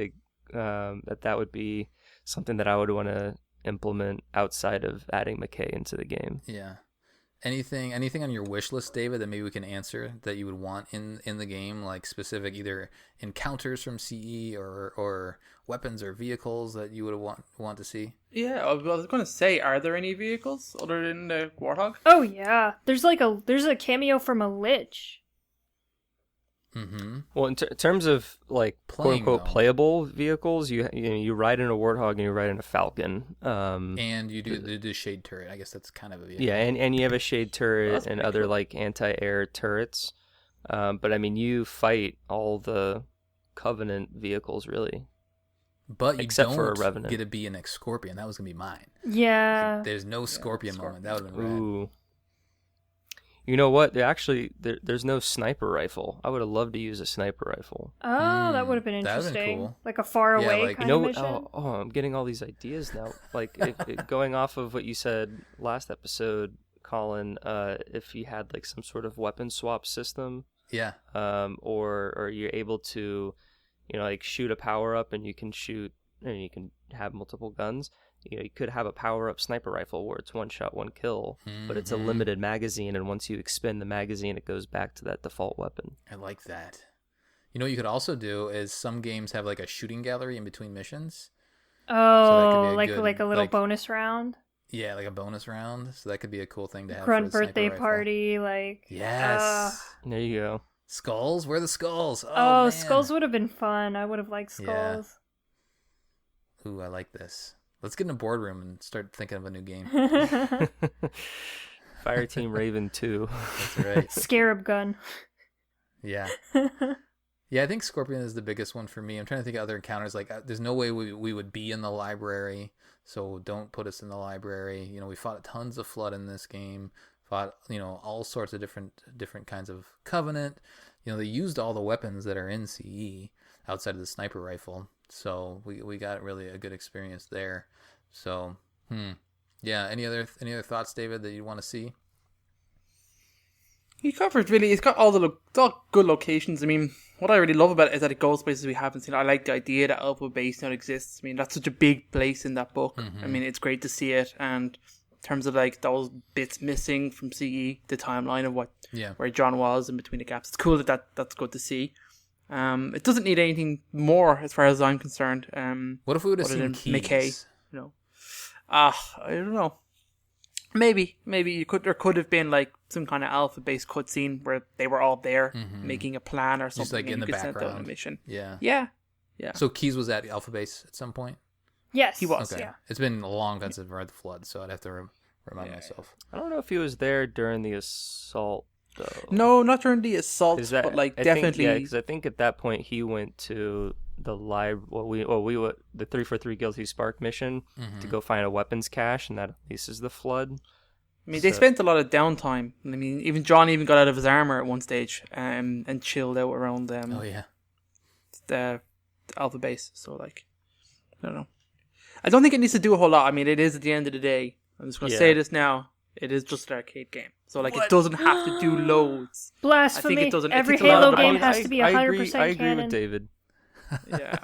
that would be something that I would want to implement outside of adding McKay into the game. Yeah. Anything on your wish list, David, that maybe we can answer that you would want in the game, like specific either encounters from CE or weapons or vehicles that you would want to see? Yeah, I was going to say, are there any vehicles other than the Warthog? Oh yeah, there's a cameo from a Lich. Mm-hmm. Well, in terms of like quote unquote playable vehicles, you ride in a Warthog and you ride in a Falcon, and you do the shade turret. I guess that's kind of a vehicle. Yeah, and you have a shade turret and other cool. like anti-air turrets. But I mean, you fight all the Covenant vehicles really. But you except don't for a Revenant. get to be an Scorpion. That was gonna be mine. Yeah. Like, there's no Scorpion moment. That would have been rad. Ooh. You know what? There's no sniper rifle. I would have loved to use a sniper rifle. Oh, that would have been That'd interesting. been cool. Like a far away like, kind of mission. I'm getting all these ideas now. Like going off of what you said last episode, Colin. If you had like some sort of weapon swap system. Yeah. Or you're able to, like shoot a power up and you can shoot and you can have multiple guns. You could have a power-up sniper rifle where it's one shot, one kill, but it's a limited magazine, and once you expend the magazine, it goes back to that default weapon. I like that. What you could also do is some games have like a shooting gallery in between missions. Oh, so like a little bonus round? Yeah, like a bonus round. So that could be a cool thing to have. Grunt for the birthday sniper rifle. party, like... Yes. There you go. Skulls? Where are the skulls? Oh, man. skulls would have been fun. I would have liked skulls. Yeah. Ooh, I like this. Let's get in a boardroom and start thinking of a new game. Fireteam Raven 2. That's right. Scarab gun. Yeah. Yeah, I think Scorpion is the biggest one for me. I'm trying to think of other encounters. Like, there's no way we would be in the library, so don't put us in the library. We fought tons of Flood in this game. Fought, all sorts of different kinds of Covenant. they used all the weapons that are in CE outside of the sniper rifle. So we got really a good experience there. So, yeah. Any other thoughts, David, that you want to see? You covered really. It's got all good locations. I mean, what I really love about it is that it goes places we haven't seen. I like the idea that Alpha Base now exists. I mean, that's such a big place in that book. I mean, it's great to see it. And in terms of like those bits missing from CE, the timeline of where John was in between the gaps, it's cool that's good to see. It doesn't need anything more as far as I'm concerned. What if we would have seen Keys? McKay, I don't know. Maybe there could have been like some kind of Alpha Base cutscene where they were all there making a plan or something. Just like in the background. Send out a mission. Yeah. So Keys was at Alpha Base at some point? Yes. He was, okay. yeah. It's been a long time since I've read The Flood, so I'd have to remind myself. I don't know if he was there during the assault, though. No, not during the assault, but like definitely. Because I think at that point he went to the the 343 Guilty Spark mission to go find a weapons cache, and that releases The Flood. I mean, they spent a lot of downtime. I mean, even John got out of his armor at one stage and chilled out around the Alpha Base. So, like, I don't know. I don't think it needs to do a whole lot. I mean, it is at the end of the day. I'm just going to say this now. It is just an arcade game. So, like, it doesn't have to do loads. Blasphemy. I think it doesn't. Every Halo game has to be 100% canon. I agree with David. Yeah.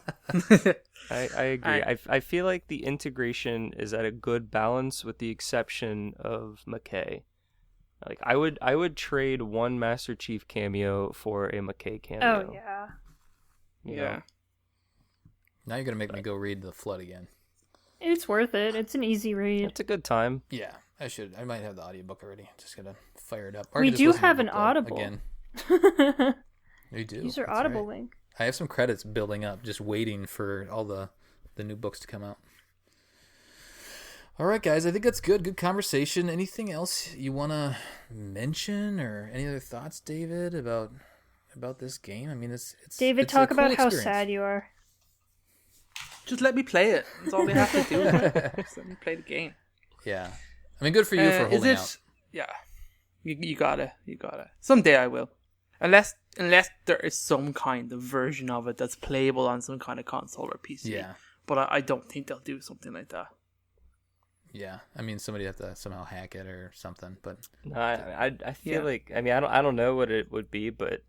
I agree. I feel like the integration is at a good balance with the exception of McKay. Like, I would trade one Master Chief cameo for a McKay cameo. Oh, yeah. You know? Now you're going to make me go read The Flood again. It's worth it. It's an easy read. It's a good time. Yeah, I might have the audiobook already. Just going to fire it up. Or We do have an Audible. Again. We do. Use our That's Audible right. link. I have some credits building up, just waiting for all the new books to come out. All right, guys, I think that's good. Good conversation. Anything else you want to mention, or any other thoughts, David, about this game? I mean, it's David, it's talk a cool about how experience. sad you are. Just let me play it. That's all they have to do. Just let me play the game. Yeah, I mean, good for you for holding out. Yeah, you gotta. Someday I will, unless there is some kind of version of it that's playable on some kind of console or PC. Yeah, but I don't think they'll do something like that. Yeah, I mean, somebody have to somehow hack it or something. But no, I feel like, I mean, I don't know what it would be, but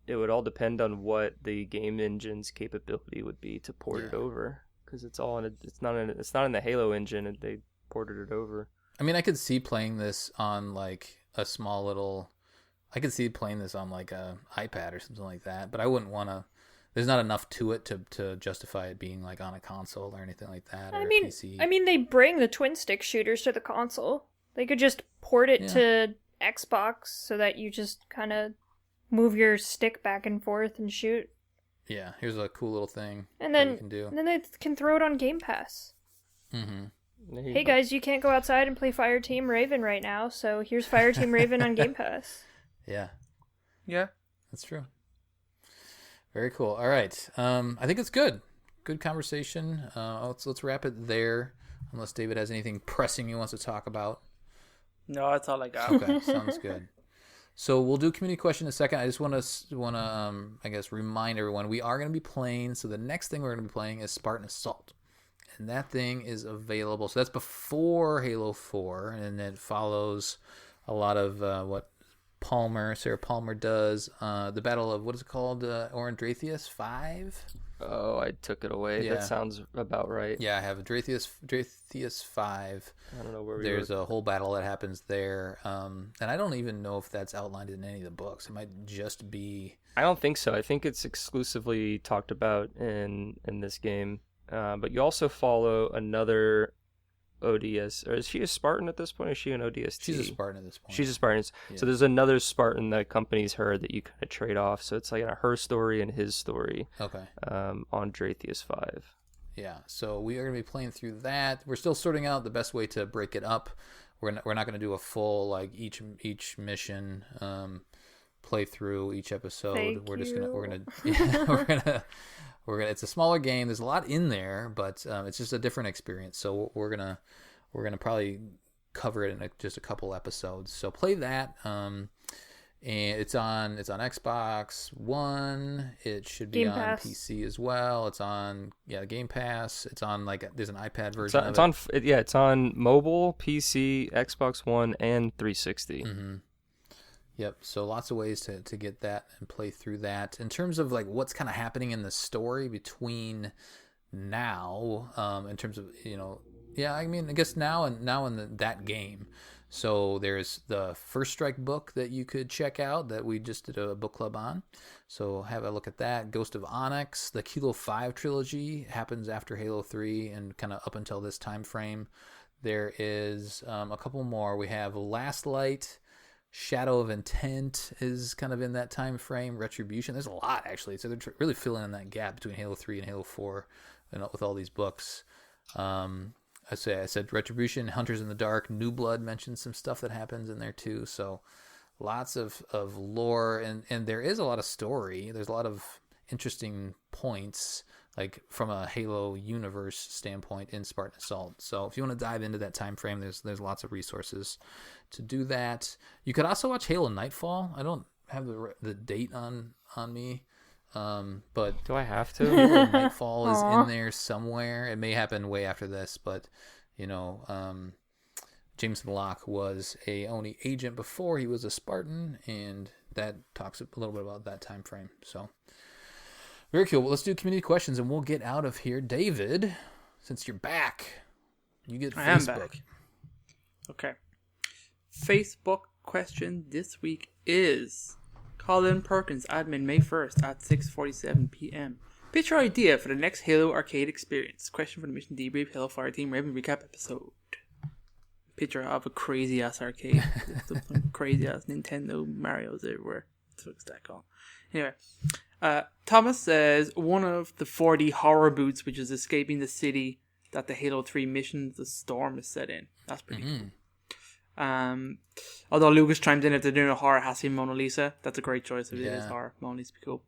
it would all depend on what the game engine's capability would be to port it over, because it's not in the Halo engine, and they ported it over. I mean, I could see playing this on like a small little. I could see playing this on like a iPad or something like that, but I wouldn't want to. There's not enough to it to justify it being like on a console or anything like that. Or a PC. I mean, they bring the twin stick shooters to the console. They could just port it to Xbox so that you just kind of move your stick back and forth and shoot. Yeah, here's a cool little thing and then you can do. And then they can throw it on Game Pass. Mm-hmm. Hey guys, you can't go outside and play Fireteam Raven right now, so here's Fireteam Raven on Game Pass. Yeah, that's true. Very cool. All right, I think it's good. Good conversation. Let's wrap it there. Unless David has anything pressing he wants to talk about. No, that's all I got. Okay, sounds good. So we'll do community question in a second. I just want to I guess remind everyone we are going to be playing. So the next thing we're going to be playing is Spartan Assault, and that thing is available. So that's before Halo 4, and it follows a lot of what Sarah Palmer does. The Battle of, what is it called? Oran 5? Oh, I took it away. Yeah. That sounds about right. Yeah, I have Dratheus 5. I don't know where There's a whole battle that happens there. And I don't even know if that's outlined in any of the books. It might just be... I don't think so. I think it's exclusively talked about in this game. But you also follow another ODS, or is she a Spartan at this point, or is she an ODST? She's a Spartan at this point. She's a Spartan. Yeah. So there's another Spartan that accompanies her that you kind of trade off. So it's like her story and his story. Okay. On Dratheus 5. Yeah. So we are going to be playing through that. We're still sorting out the best way to break it up. We're not going to do a full like each mission play through each episode. It's a smaller game. There's a lot in there, but it's just a different experience. So we're gonna probably cover it in just a couple episodes. So play that. and it's on Xbox One. It should be Game on Pass. PC as well. It's on Game Pass. It's on there's an iPad version. It's on mobile, PC, Xbox One, and 360. Mm-hmm. Yep. So lots of ways to get that and play through that. In terms of like what's kind of happening in the story between now, in terms of I guess now in that game. So there's the First Strike book that you could check out that we just did a book club on. So have a look at that. Ghost of Onyx, the Halo 5 trilogy happens after Halo 3 and kind of up until this time frame. There is a couple more. We have Last Light, Shadow of Intent is kind of in that time frame. Retribution. There's a lot actually. So they're really filling in that gap between Halo 3 and Halo 4 with all these books. I said Retribution, Hunters in the Dark, New Blood mentions some stuff that happens in there too. So lots of lore and there is a lot of story. There's a lot of interesting points like from a Halo universe standpoint in Spartan Assault. So if you want to dive into that time frame, there's lots of resources to do that. You could also watch Halo Nightfall. I don't have the date on me. But do I have to? Halo Nightfall is in there somewhere. It may happen way after this, but Jameson Locke was a Oni agent before he was a Spartan, and that talks a little bit about that time frame. So very cool. Well, let's do community questions, and we'll get out of here. David, since you're back, you get Facebook. I am back. Okay. Facebook question this week is Colin Perkins, admin, May 1st at 6:47 p.m. Pitch your idea for the next Halo arcade experience. Question for the Mission Debrief Halo Fireteam Raven recap episode. Picture of a crazy ass arcade. Some crazy ass Nintendo Marios everywhere. What's that called? Anyway, Thomas says one of the 4D horror boots, which is escaping the city that the Halo 3 mission, the Storm, is set in. That's pretty cool. Although Lucas chimed in, if they're doing a horror, it has to be Mona Lisa. That's a great choice if it is horror. Mona Lisa would be cool.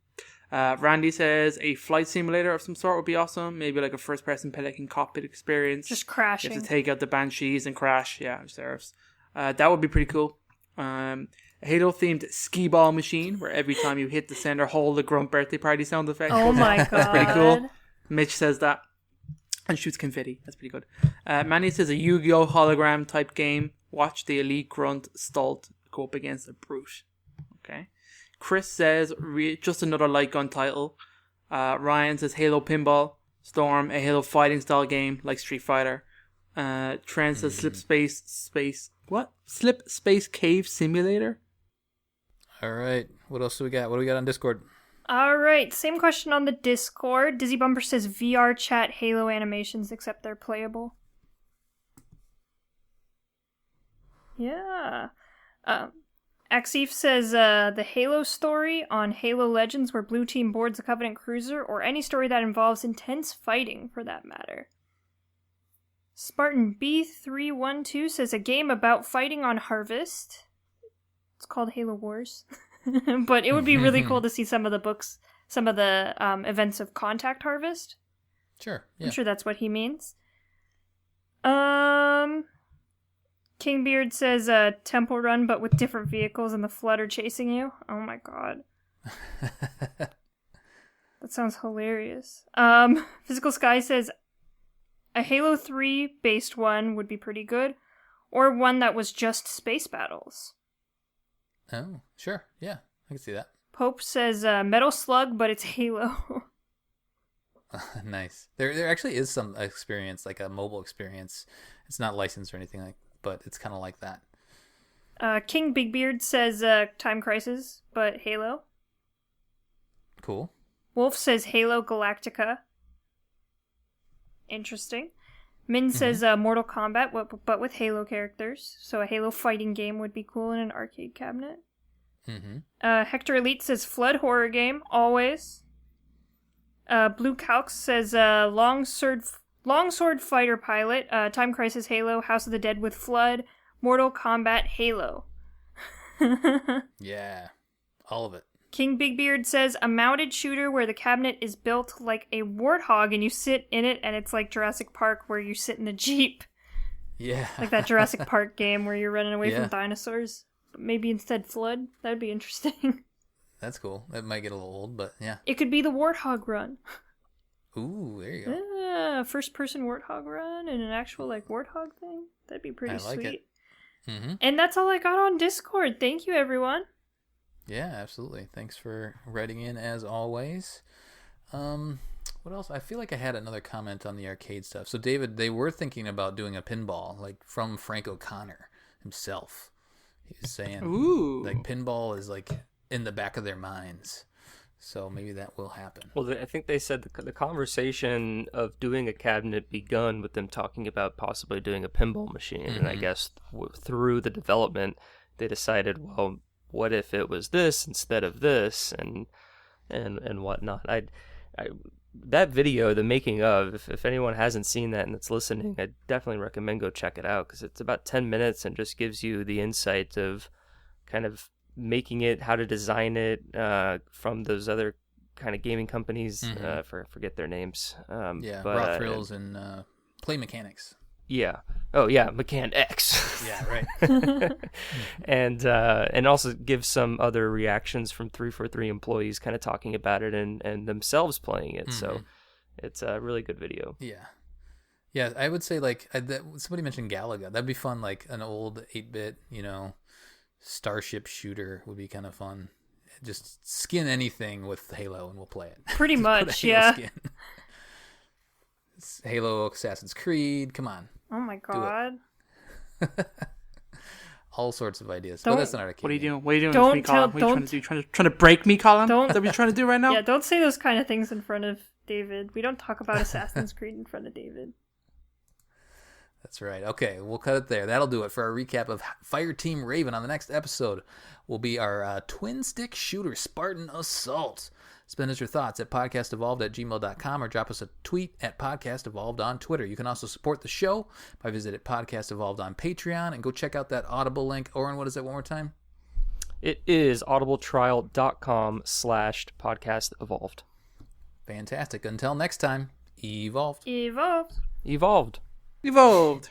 Randy says a flight simulator of some sort would be awesome. Maybe like a first-person Pelican cockpit experience. Just crashing. You have to take out the Banshees and crash. Yeah, it serves. That would be pretty cool. A Halo-themed skee ball machine where every time you hit the center hole, the grunt birthday party sound effect. Oh my god. That's pretty cool. Mitch says that. And shoots confetti. That's pretty good. Manny says a Yu-Gi-Oh! Hologram type game. Watch the elite grunt Stalt go up against a brute. Okay. Chris says just another light gun title. Ryan says Halo Pinball. Storm, a Halo fighting style game like Street Fighter. Trent says Slip Space Cave Simulator. All right. What else do we got? What do we got on Discord? All right. Same question on the Discord. Dizzy Bumper says VR chat Halo animations, except they're playable. Yeah. Axif says the Halo story on Halo Legends where Blue Team boards a Covenant cruiser, or any story that involves intense fighting for that matter. Spartan B312 says a game about fighting on Harvest. It's called Halo Wars. But it would be really cool to see some of the books, some of the events of Contact Harvest. Sure. Yeah. I'm sure that's what he means. Kingbeard says Temple Run, but with different vehicles and the Flood are chasing you. Oh my god. That sounds hilarious. Physical Sky says a Halo 3 based one would be pretty good, or one that was just space battles. Oh, sure. Yeah, I can see that. Pope says Metal Slug, but it's Halo. Nice. There actually is some experience, like a mobile experience. It's not licensed or anything but it's kind of like that. King Bigbeard says Time Crisis, but Halo. Cool. Wolf says Halo Galactica. Interesting. Min says Mortal Kombat, but with Halo characters. So a Halo fighting game would be cool in an arcade cabinet. Hector Elite says Flood horror game, always. Blue Calx says Longsword Fighter Pilot, Time Crisis Halo, House of the Dead with Flood, Mortal Kombat Halo. Yeah, all of it. King Bigbeard says a mounted shooter where the cabinet is built like a warthog and you sit in it, and it's like Jurassic Park where you sit in a Jeep. Yeah. Like that Jurassic Park game where you're running away from dinosaurs. maybe instead Flood. That'd be interesting. That's cool. It might get a little old, but yeah. It could be the Warthog run. Ooh, there you go. Yeah, first-person Warthog run and an actual like Warthog thing. That'd be pretty I like sweet. it. Mm-hmm. And that's all I got on Discord. Thank you, everyone. Yeah, absolutely. Thanks for writing in as always. What else? I feel like I had another comment on the arcade stuff. So David, they were thinking about doing a pinball, like from Frank O'Connor himself. He was saying, Ooh. like pinball is like in the back of their minds. So maybe that will happen. Well, I think they said the conversation of doing a cabinet begun with them talking about possibly doing a pinball machine. And I guess through the development, they decided, well, what if it was this instead of this and whatnot. That video, the making of, if anyone hasn't seen that and it's listening, I definitely recommend go check it out because it's about 10 minutes and just gives you the insight of kind of making it, how to design it from those other kind of gaming companies. Forget their names. Rock Thrills and Play Mechanics. Yeah. Oh yeah, Mechan X. Yeah, right. And also give some other reactions from 343 employees kind of talking about it and themselves playing it. So it's a really good video. Yeah. Yeah, I would say like somebody mentioned Galaga. That'd be fun, like an old 8-bit, starship shooter would be kind of fun. Just skin anything with Halo and we'll play it. Pretty much, yeah. Skin. Halo, Assassin's Creed, come on. Oh my god. All sorts of ideas. But that's not our What are you game. doing? What are you doing Don't with me, Colin? tell- What are you trying to do? Trying to break me, Colin? Don't- Is that what you're trying to do right now? Yeah, don't say those kind of things in front of David. We don't talk about Assassin's Creed in front of David. That's right. Okay, we'll cut it there. That'll do it for our recap of Fireteam Raven. On the next episode will be our twin-stick shooter Spartan Assault. Send us your thoughts at podcastevolved@gmail.com or drop us a tweet at podcastevolved on Twitter. You can also support the show by visiting Podcast Evolved on Patreon and go check out that Audible link. Oran, what is that one more time? It is audibletrial.com/podcastevolved. Fantastic. Until next time, evolved. Evolved. Evolved. Evolved.